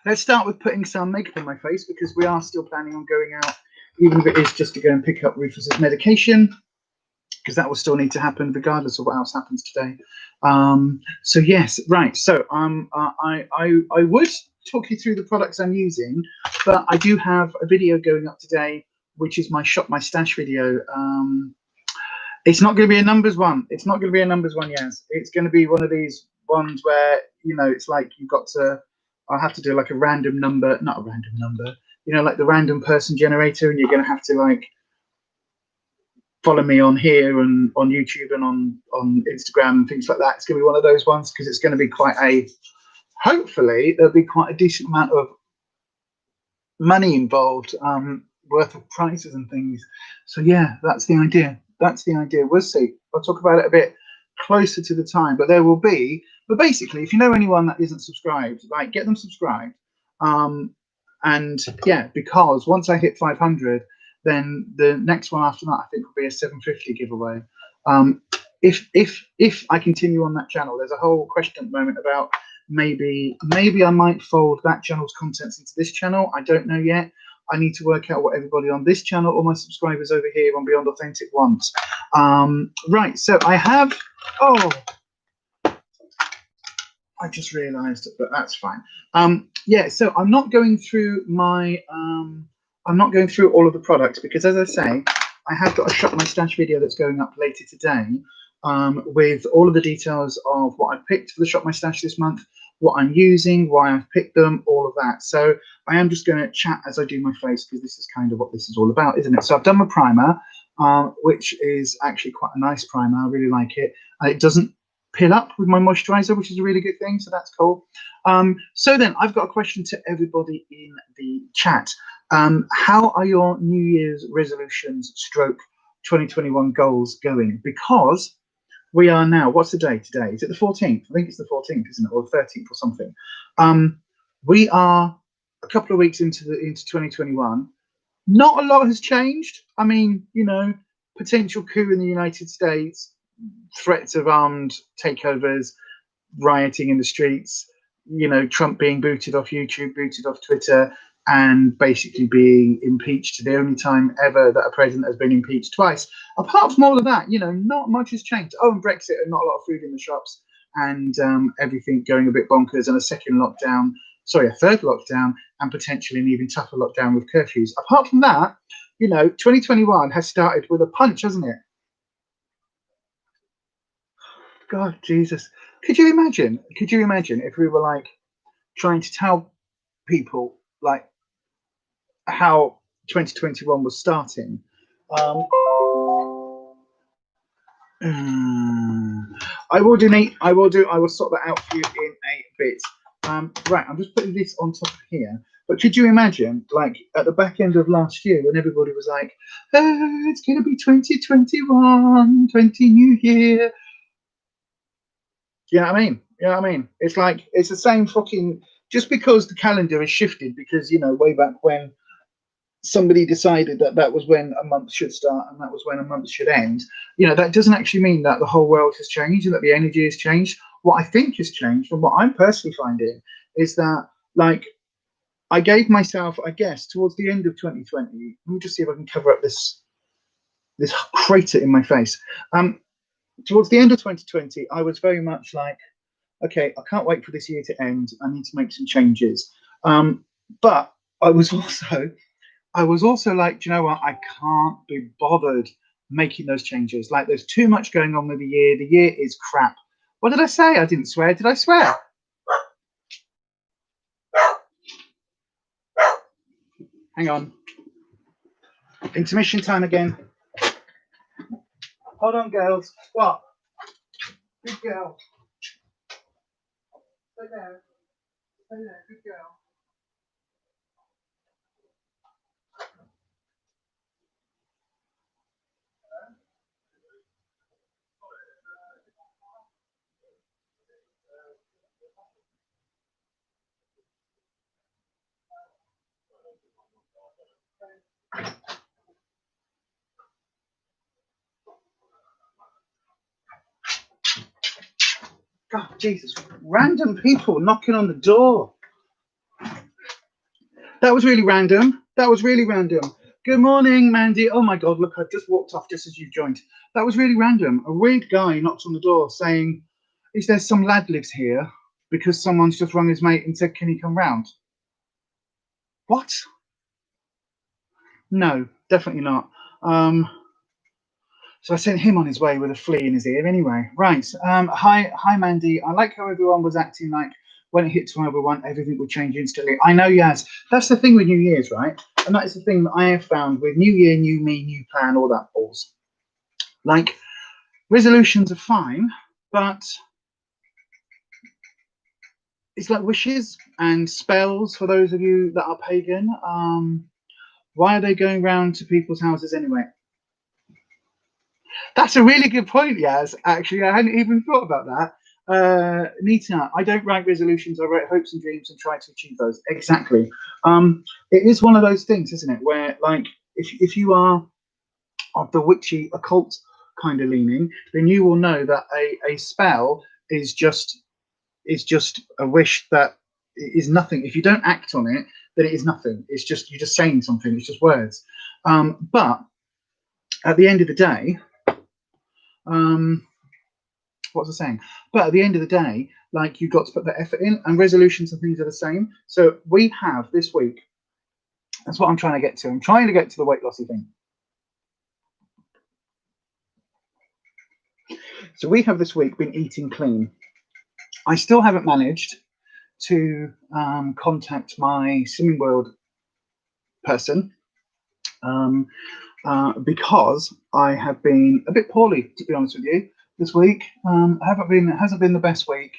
Let's start with putting some makeup on my face, because we are still planning on going out, even if it is just to go and pick up Rufus's medication, because that will still need to happen regardless of what else happens today. So yes, right. So I would talk you through the products I'm using, but I do have a video going up today, which is my Shop My Stash video. It's not going to be a numbers one. It's not going to be a numbers one, yes. It's going to be one of these ones where, you know, it's like you've got to, I'll have to do like a random number, not a random number, you know, like the random person generator, and you're going to have to like follow me on here and on YouTube and on Instagram and things like that. It's going to be one of those ones, because it's going to be quite a, hopefully there'll be quite a decent amount of money involved, worth of prices and things. So yeah, that's the idea. That's the idea. We'll see. I'll talk about it a bit closer to the time, but there will be, but basically, if you know anyone that isn't subscribed, like, get them subscribed. And yeah, because once I hit 500, then the next one after that, I think, will be a 750 giveaway. If I continue on that channel, there's a whole question at the moment about maybe I might fold that channel's contents into this channel. I don't know yet. I need to work out what everybody on this channel or my subscribers over here on Beyond Authentic wants. Right, so I have, oh, I just realized, but that's fine. Yeah, so I'm not going through my, I'm not going through all of the products because, as I say, I have got a Shop My Stash video that's going up later today with all of the details of what I've picked for the Shop My Stash this month, what I'm using, why I've picked them, all of that. So I am just going to chat as I do my face because this is kind of what this is all about, isn't it? So I've done my primer, which is actually quite a nice primer. I really like it. It doesn't peel up with my moisturizer, which is a really good thing, so that's cool. So then I've got a question to everybody in the chat. How are your New Year's resolutions stroke 2021 goals going? Because we are now, what's the day today? Is it the 14th? I think it's the 14th, isn't it? Or the 13th or something. We are a couple of weeks into 2021. Not a lot has changed. I mean, you know, potential coup in the United States, threats of armed takeovers, rioting in the streets, you know, Trump being booted off YouTube, booted off Twitter, and basically being impeached. The only time ever that a president has been impeached twice. Apart from all of that, you know, not much has changed. Oh, and Brexit and not a lot of food in the shops, and everything going a bit bonkers, and a second lockdown, sorry, a third lockdown, and potentially an even tougher lockdown with curfews. Apart from that, you know, 2021 has started with a punch, hasn't it? God, Jesus. Could you imagine? Could you imagine if we were like trying to tell people like how 2021 was starting? I will donate. I will sort that out for you in a bit. Right, I'm just putting this on top of here. But could you imagine, like at the back end of last year, when everybody was like, oh, "It's going to be 2021, 20 New Year." You know what I mean? You know what I mean? It's like it's the same fucking. Just because the calendar is shifted, because you know, way back when somebody decided that that was when a month should start and that was when a month should end, you know, that doesn't actually mean that the whole world has changed and that the energy has changed. What I think has changed, and what I'm personally finding, is that like I gave myself, I guess, towards the end of 2020. Let me just see if I can cover up this crater in my face. Towards the end of 2020, I was very much like, okay, I can't wait for this year to end. I need to make some changes. But I was also like, do you know what? I can't be bothered making those changes. Like, there's too much going on with the year. The year is crap. What did I say? I didn't swear. Did I swear? Hang on. Intermission time again. Hold on, girls. What? Good girl. Stay there. Stay there. Good girl. God, Jesus. Random people knocking on the door. That was really random. That was really random. Good morning, Mandy. Oh my God, look, I just walked off just as you joined. That was really random. A weird guy knocked on the door saying, is there some lad lives here? Because someone's just rung his mate and said, can he come round? What? No, definitely not. So I sent him on his way with a flea in his ear anyway. Right. Hi, Mandy. I like how everyone was acting like when it hit 12:01, everything would change instantly. I know, Yaz. That's the thing with New Year's, right? And that is the thing that I have found with New Year, new me, new plan, all that balls. Like, resolutions are fine, but it's like wishes and spells for those of you that are pagan. Why are they going round to people's houses anyway? That's a really good point, Yaz. Actually, I hadn't even thought about that. Nita, I don't write resolutions. I write hopes and dreams and try to achieve those. Exactly. It is one of those things, isn't it? Where, like, if you are of the witchy occult kind of leaning, then you will know that a spell is just is just a wish that is nothing. If you don't act on it, then it is nothing. It's just, you're just saying something. It's just words. But at the end of the day, what was I saying? But at the end of the day, like, you've got to put the effort in, and resolutions and things are the same. So we have this week, that's what I'm trying to get to. I'm trying to get to the weight lossy thing. So we have this week been eating clean. I still haven't managed to contact my Slimming World person because I have been a bit poorly, to be honest with you, this week. It hasn't been the best week.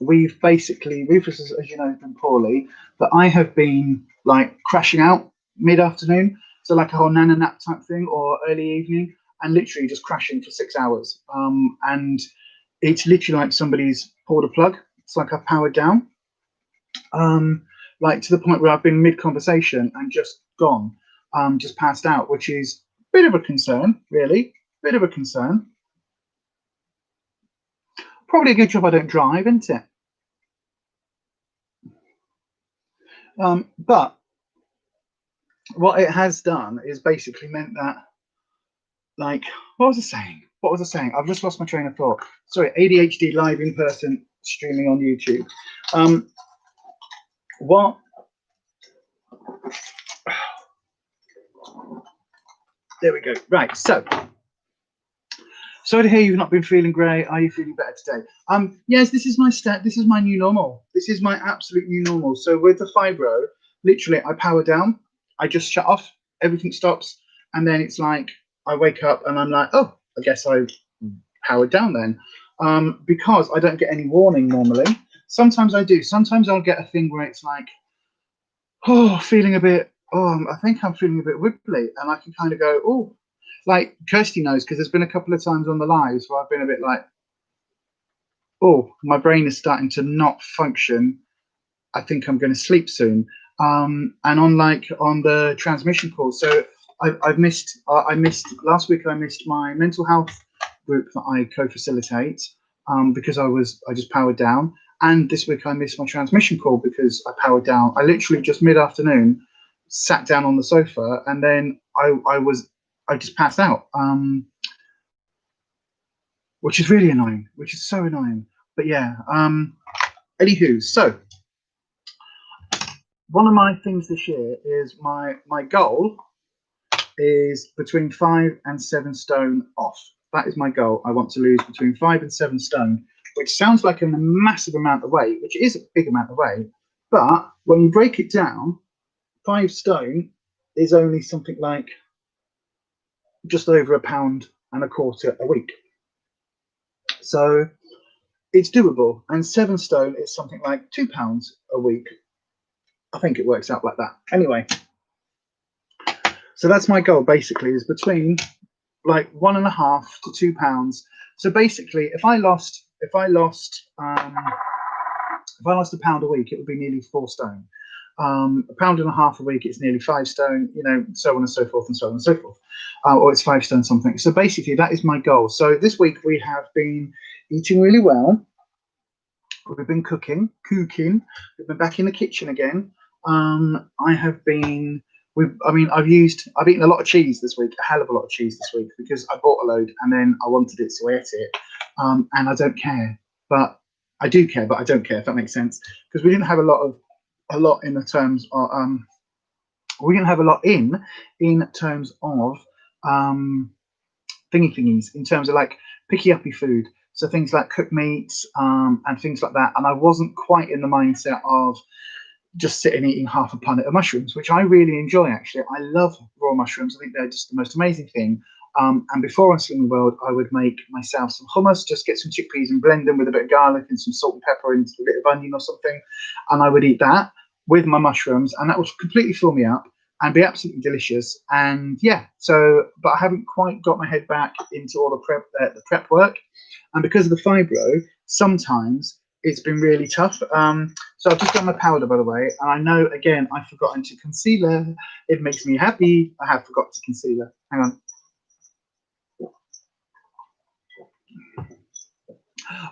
We've basically, Rufus, as you know, has been poorly, but I have been like crashing out mid-afternoon, so like a whole nana nap type thing, or early evening, and literally just crashing for 6 hours. And it's literally like somebody's pulled a plug. It's like I've powered down, like to the point where I've been mid-conversation and just gone, just passed out, which is a bit of a concern, really, bit of a concern. Probably a good job I don't drive, isn't it? But what it has done is basically meant that, like, what was I saying? What was I saying? I've just lost my train of thought. Sorry, ADHD live in person streaming on YouTube. What? There we go. Right. So, sorry to hear you've not been feeling great. Are you feeling better today? Yes, this is my This is my new normal. This is my absolute new normal. So with the fibro, literally, I power down. I just shut off. Everything stops, and then it's like I wake up and I'm like, oh, I guess I powered down then, because I don't get any warning normally. Sometimes I do. Sometimes I'll get a thing where it's like, oh, feeling a bit. Oh, I think I'm feeling a bit wibbly, and I can kind of go, oh, like Kirsty knows, because there's been a couple of times on the lives where I've been a bit like, oh, my brain is starting to not function. I think I'm going to sleep soon. And on the transmission call, so I missed last week. I missed my mental health group that I co-facilitate because I just powered down. And this week I missed my transmission call because I powered down. I literally just mid-afternoon sat down on the sofa, and then I just passed out, which is really annoying, which is so annoying. But yeah, anywho, so one of my things this year is my goal is between 5 and 7 stone off. That is my goal. I want to lose between 5 and 7 stone, which sounds like a massive amount of weight, which is a big amount of weight. But when you break it down, 5 stone is only something like just over £1.25 a week. So it's doable. And 7 stone is something like £2 a week. I think it works out like that. Anyway, so that's my goal basically, is between like £1.5 to £2. So basically, if I lost £1 a week, it would be nearly 4 stone. £1.5 a week, it's nearly 5 stone. You know, so on and so forth and so on and so forth. Or it's 5 stone something. So basically, that is my goal. So this week we have been eating really well. We've been cooking. We've been back in the kitchen again. I've eaten a lot of cheese this week, a hell of a lot of cheese this week, because I bought a load and then I wanted it, so I ate it. And I don't care, but I do care, but I don't care, if that makes sense. Because we didn't have a lot in the terms of we didn't have a lot in terms of thingies, in terms of like picky uppy food. So things like cooked meats and things like that. And I wasn't quite in the mindset of just sitting eating half a punnet of mushrooms, which I really enjoy, actually. I love raw mushrooms. I think they're just the most amazing thing. And before on Slimming World, I would make myself some hummus, just get some chickpeas and blend them with a bit of garlic and some salt and pepper and a bit of onion or something. And I would eat that with my mushrooms, and that would completely fill me up and be absolutely delicious. And yeah, but I haven't quite got my head back into all the prep work. And because of the fibro, sometimes it's been really tough. So I've just done my powder, by the way, and I know, again, I've forgotten to concealer. It makes me happy. I have forgot to concealer. Hang on.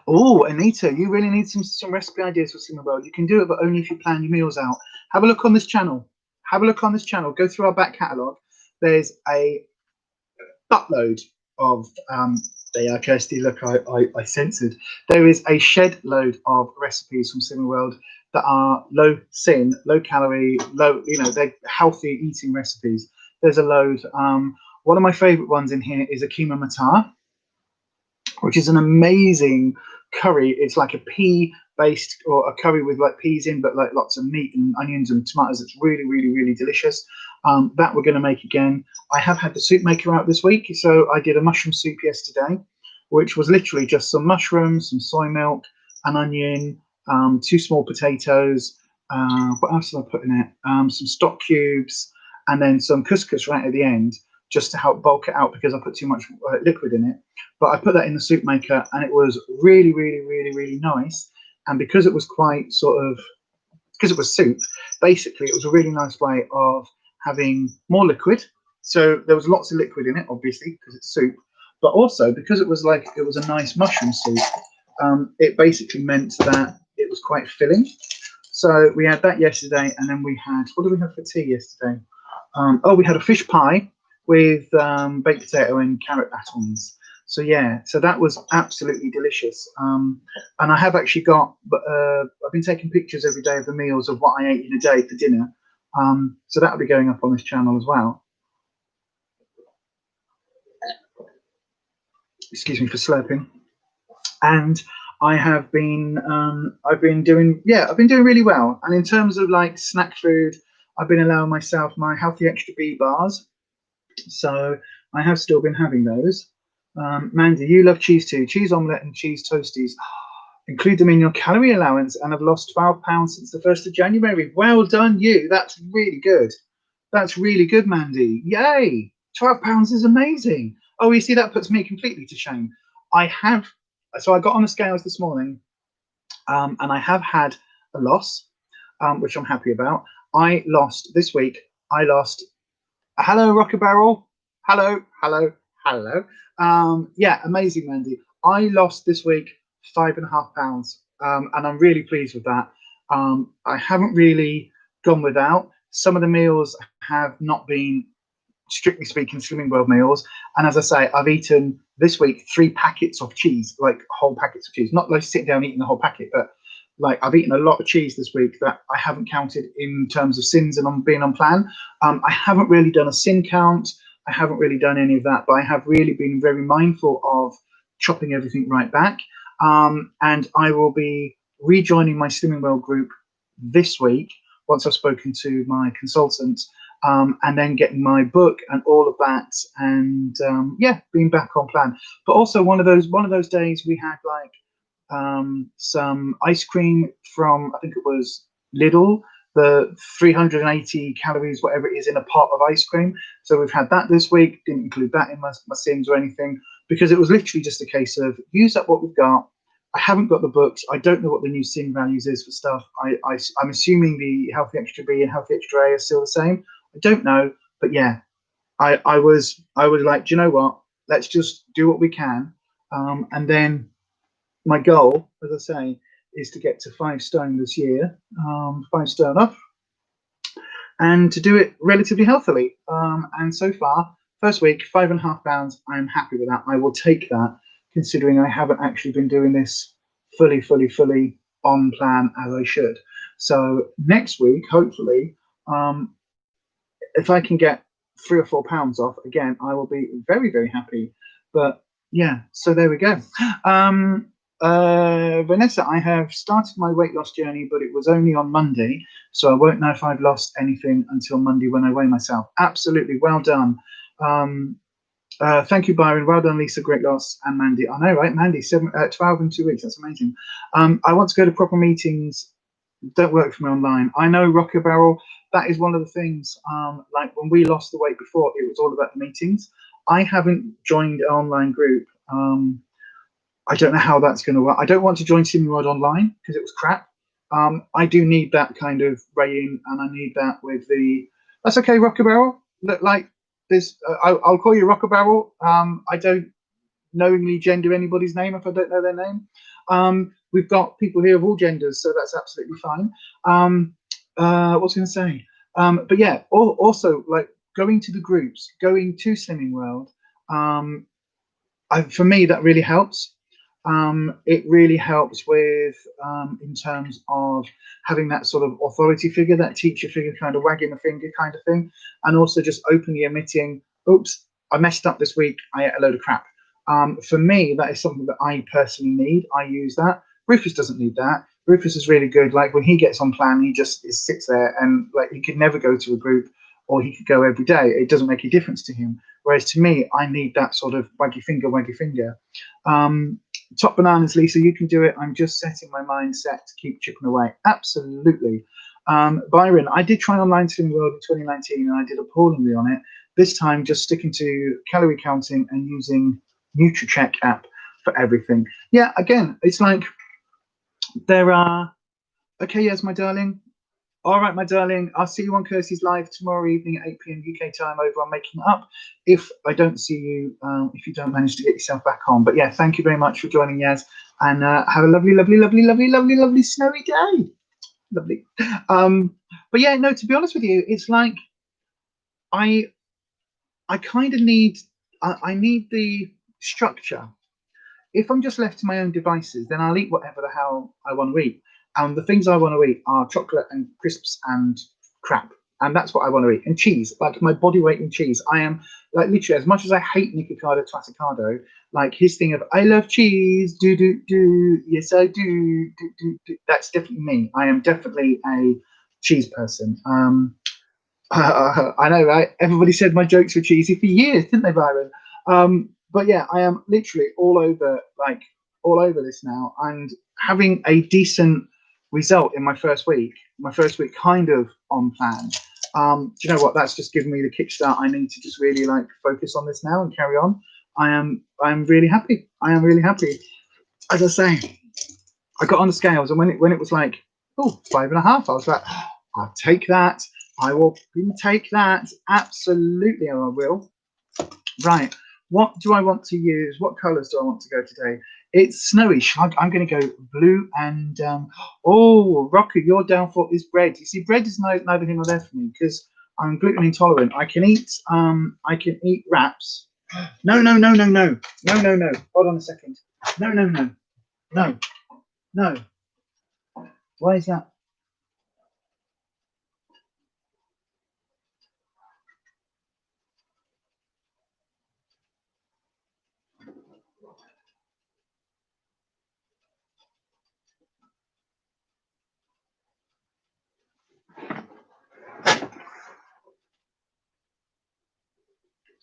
Oh, Anita, you really need some recipe ideas for Slimming World. You can do it, but only if you plan your meals out. Have a look on this channel. Have a look on this channel. Go through our back catalogue. There's a buttload of there you are, Kirsty. Look, I censored. There is a shed load of recipes from Slimming World that are low sin, low calorie, low, you know, they're healthy eating recipes. There's a load. One of my favorite ones in here is a keema matar, which is an amazing curry. It's like a pea based, or a curry with like peas in, but like lots of meat and onions and tomatoes. It's really, really, really delicious. That we're going to make again. I have had the soup maker out this week, so I did a mushroom soup yesterday, which was literally just some mushrooms, some soy milk, an onion, 2 small potatoes. What else did I put in it? Some stock cubes, and then some couscous right at the end, just to help bulk it out because I put too much liquid in it. But I put that in the soup maker, and it was really, really, really, really nice. And because it was quite sort of, because it was soup, basically it was a really nice way of having more liquid. So there was lots of liquid in it, obviously, because it's soup. But also because it was a nice mushroom soup, it basically meant that it was quite filling. So we had that yesterday, and then we had, what did we have for tea yesterday? Oh, we had a fish pie with baked potato and carrot batons. So yeah, so that was absolutely delicious. And I have actually got, I've been taking pictures every day of the meals of what I ate in a day for dinner. So that'll be going up on this channel as well. Excuse me for slurping. And I have been, I've been doing really well. And in terms of like snack food, I've been allowing myself my healthy extra B bars. So I have still been having those. Mandy, you love cheese too. Cheese omelette and cheese toasties. Include them in your calorie allowance, and I've lost 12 pounds since the 1st of January. Well done, you. That's really good. That's really good, Mandy. Yay. 12 pounds is amazing. Oh, you see, that puts me completely to shame. So I got on the scales this morning, and I have had a loss, which I'm happy about. I lost this week. Hello, Rocker Barrel. Hello, hello, hello. Yeah, amazing, Mandy. I lost this week 5.5 pounds, and I'm really pleased with that. I haven't really gone without. Some of the meals have not been, strictly speaking, Slimming World meals. And as I say, I've eaten this week 3 packets of cheese, like whole packets of cheese. Not like sitting down eating the whole packet, but like I've eaten a lot of cheese this week that I haven't counted in terms of sins and on being on plan. I haven't really done a sin count. I haven't really done any of that, but I have really been very mindful of chopping everything right back. And I will be rejoining my Slimming World group this week once I've spoken to my consultant, and then getting my book and all of that, and yeah, being back on plan. But also one of those days we had like some ice cream from, I think it was Lidl, the 380 calories, whatever it is, in a pot of ice cream. So we've had that this week. Didn't include that in my sins or anything, because it was literally just a case of use up what we've got. I haven't got the books. I don't know what the new sin values is for stuff. I'm assuming the healthy extra B and healthy extra A are still the same. I don't know, but yeah, I was like, do you know what? Let's just do what we can, and then my goal, as I say, is to get to 5 stone this year, 5 stone off, and to do it relatively healthily. And so far, first week, 5.5 pounds. I'm happy with that. I will take that, considering I haven't actually been doing this fully on plan as I should. So next week, hopefully, if I can get 3 or 4 pounds off again, I will be very happy. But yeah, so there we go. Vanessa, I have started my weight loss journey, but it was only on Monday, so I won't know if I've lost anything until Monday when I weigh myself. Absolutely, well done. Thank you, Byron. Well done, Lisa. Great loss. And Mandy. I know, right? Mandy, 12 in 2 weeks. That's amazing. I want to go to proper meetings. Don't work for me online. I know, Rocker Barrel. That is one of the things. Like when we lost the weight before, it was all about the meetings. I haven't joined an online group. I don't know how that's going to work. I don't want to join Slimming World online because it was crap. I do need that kind of rein, and I need that with the. That's okay, Rocker Barrel. Look, like this, I'll call you Rocker Barrel. I don't knowingly gender anybody's name if I don't know their name. We've got people here of all genders, so that's absolutely fine. What was I going to say? But yeah, also like going to the groups, going to Slimming World. For me, that really helps. It really helps with in terms of having that sort of authority figure, that teacher figure, kind of wagging the finger kind of thing, and also just openly admitting, oops, I messed up this week, I ate a load of crap. For me, that is something that I personally need. I use that. Rufus doesn't need that. Rufus is really good. Like when he gets on plan, he just sits there, and like he could never go to a group, or he could go every day. It doesn't make a difference to him. Whereas to me, I need that sort of waggy finger, waggy finger. Top bananas, Lisa, you can do it. I'm just setting my mindset to keep chipping away. Absolutely. Byron, I did try online Slimming World in 2019 and I did appallingly on it. This time, just sticking to calorie counting and using NutriCheck app for everything. Yeah, again, it's like there are. Okay, yes, my darling. All right, my darling. I'll see you on Kirsty's live tomorrow evening at 8 p.m. UK time over on Making It Up. If I don't see you, if you don't manage to get yourself back on. But yeah, thank you very much for joining, Yaz, and have a lovely, lovely, lovely, lovely, lovely, lovely snowy day. Lovely. But yeah, no, to be honest with you, it's like I kind of need, I need the structure. If I'm just left to my own devices, then I'll eat whatever the hell I want to eat. And the things I want to eat are chocolate and crisps and crap. And that's what I want to eat. And cheese, like my body weight in cheese. I am, like, literally, as much as I hate Nicocado Twaticado, like his thing of, I love cheese, do, yes, I do, that's definitely me. I am definitely a cheese person. I know, right? Everybody said my jokes were cheesy for years, didn't they, Byron? But yeah, I am literally all over this now, and having a decent result in my first week kind of on plan. Do you know what? That's just given me the kickstart I need to just really like focus on this now and carry on. I'm really happy. I am really happy. As I say, I got on the scales, and when it was like, oh, 5.5, I was like, I'll take that. I will take that. Absolutely, I will. Right. What do I want to use? What colours do I want to go today? It's snowy. I'm going to go blue and oh, Rocky, your downfall is bread. You see, bread is neither here nor there for me because I'm gluten intolerant. I can eat wraps. No. Hold on a second. No. Why is that?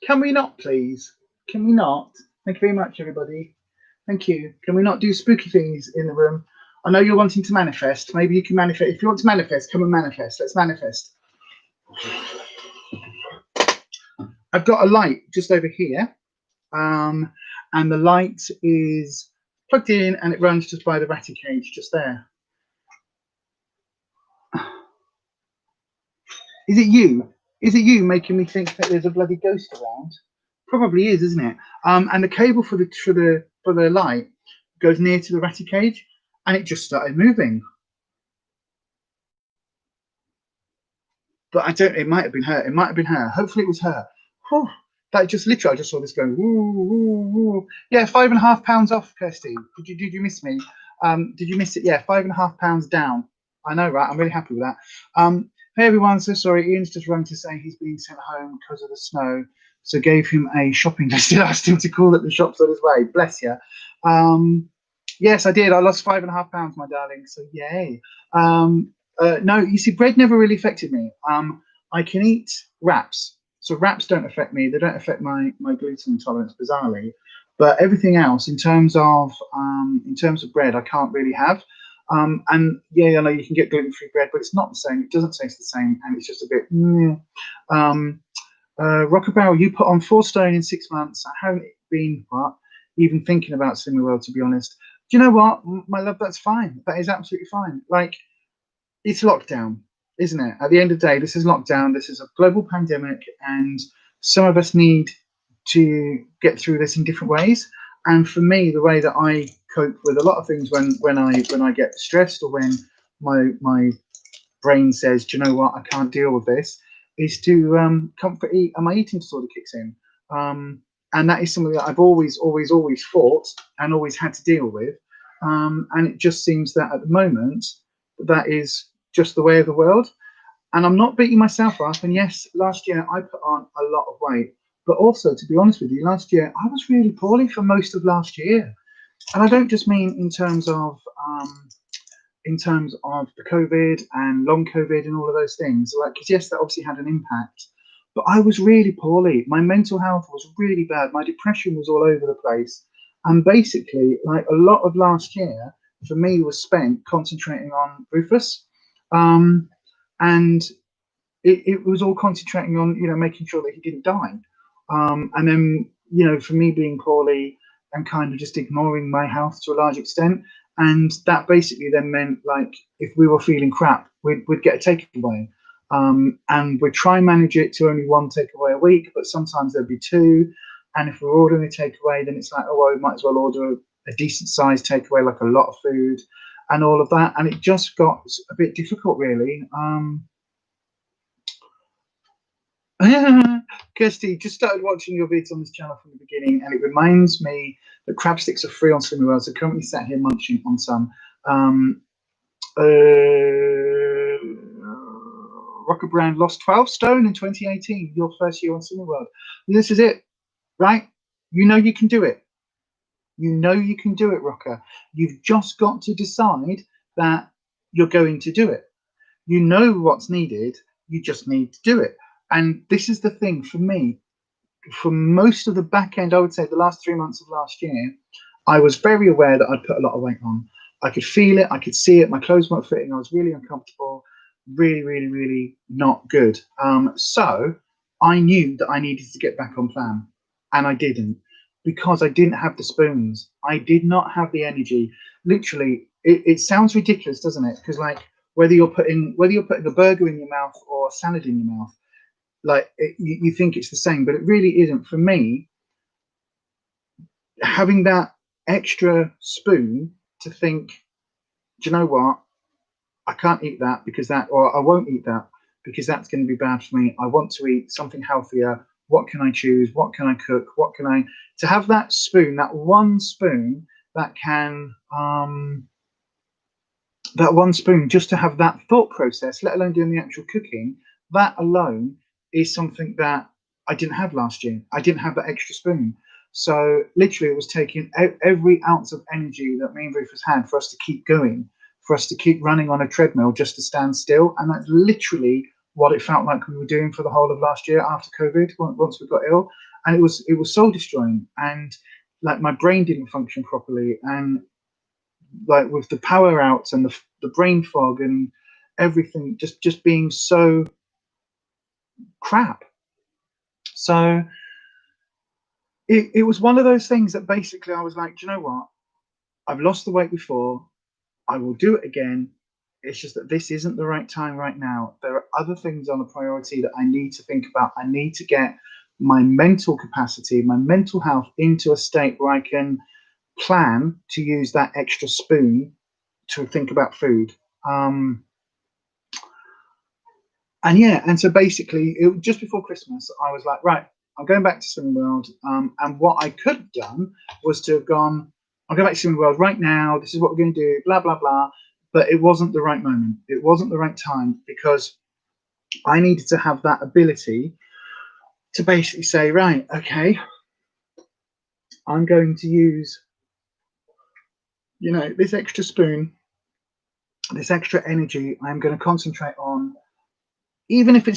Can we not, please? Can we not? Thank you very much, everybody. Thank you. Can we not do spooky things in the room? I know you're wanting to manifest. Maybe you can manifest. If you want to manifest, come and manifest. Let's manifest. I've got a light just over here. And the light is plugged in and it runs just by the ratty cage just there. Is it you? Is it you making me think that there's a bloody ghost around? Probably is, isn't it? And the cable for the light goes near to the ratty cage, and it just started moving. But I don't. It might have been her. It might have been her. Hopefully, it was her. Whew. That just literally, I just saw this going. Woo, woo, woo. Yeah, £5.5 off, Kirsty. Did you miss me? Did you miss it? Yeah, £5.5 down. I know, right? I'm really happy with that. Hey everyone, so sorry. Ian's just rung to say he's being sent home because of the snow. So gave him a shopping list and asked him to call at the shops on his way. Bless you. Yes, I did. I lost £5.5, my darling. So yay. No, you see, bread never really affected me. I can eat wraps. So wraps don't affect me. They don't affect my gluten intolerance, bizarrely. But everything else, in terms of bread, I can't really have. And yeah, I know you can get gluten-free bread, but it's not the same. It doesn't taste the same, and it's just a bit. Rocker Barrel, you put on 4 stone in 6 months. I haven't been even thinking about Slimming World, to be honest. Do you know what, my love? That's fine. That is absolutely fine. Like, it's lockdown, isn't it? At the end of the day, this is lockdown. This is a global pandemic, and some of us need to get through this in different ways. And for me, the way that I cope with a lot of things when I get stressed, or when my brain says, do you know what, I can't deal with this, is to comfort eat, and my eating disorder kicks in. And that is something that I've always fought and always had to deal with. And it just seems that at the moment, that is just the way of the world. And I'm not beating myself up. And yes, last year I put on a lot of weight. But also, to be honest with you, last year I was really poorly for most of last year. And I don't just mean in terms of the COVID and long COVID and all of those things. Like, because yes, that obviously had an impact. But I was really poorly. My mental health was really bad. My depression was all over the place. And basically, like, a lot of last year for me was spent concentrating on Ruffus. And it was all concentrating on, you know, making sure that he didn't die. And then, you know, for me being poorly and kind of just ignoring my health to a large extent. And that basically then meant, like, if we were feeling crap, we'd get a takeaway. And we'd try and manage it to only one takeaway a week, but sometimes there'd be two. And if we're ordering a takeaway, then it's like, oh, well, we might as well order a decent sized takeaway, like a lot of food and all of that. And it just got a bit difficult, really. Kirsty, just started watching your vids on this channel from the beginning, and it reminds me that crab sticks are free on Swimming World. So currently sat here munching on some. Rocker Brand lost 12 stone in 2018, your first year on Swimming World. This is it, right? You know you can do it. You know you can do it, Rocker. You've just got to decide that you're going to do it. You know what's needed. You just need to do it. And this is the thing for me. For most of the back end, I would say the last 3 months of last year, I was very aware that I'd put a lot of weight on. I could feel it. I could see it. My clothes weren't fitting. I was really uncomfortable. Really, really, really not good. So I knew that I needed to get back on plan. And I didn't, because I didn't have the spoons. I did not have the energy. Literally, it sounds ridiculous, doesn't it? Because, like, whether you're putting a burger in your mouth or a salad in your mouth, like, you think it's the same, but it really isn't. For me, having that extra spoon to think, do you know what, I can't eat that because that, or I won't eat that because that's going to be bad for me. I want to eat something healthier. What can I choose? What can I cook? What can I, to have that spoon, that one spoon that can, that one spoon, just to have that thought process, let alone doing the actual cooking, that alone is something that I didn't have last year. I didn't have that extra spoon. So literally it was taking every ounce of energy that me and Ruffus had for us to keep going, for us to keep running on a treadmill just to stand still. And that's literally what it felt like we were doing for the whole of last year after COVID, once we got ill. And it was soul destroying. And, like, my brain didn't function properly. And, like, with the power outs and the brain fog and everything just being so crap. So it was one of those things that basically I was like, do you know what? I've lost the weight before. I will do it again. It's just that this isn't the right time right now. There are other things on the priority that I need to think about. I need to get my mental capacity, my mental health into a state where I can plan to use that extra spoon to think about food. And yeah, and so basically, just before Christmas, I was like, right, I'm going back to Swimming World. And what I could have done was to have gone, I'll go back to Swimming World right now. This is what we're going to do, blah, blah, blah. But it wasn't the right moment. It wasn't the right time, because I needed to have that ability to basically say, right, okay, I'm going to use, you know, this extra spoon, this extra energy. I'm going to concentrate on, even if it's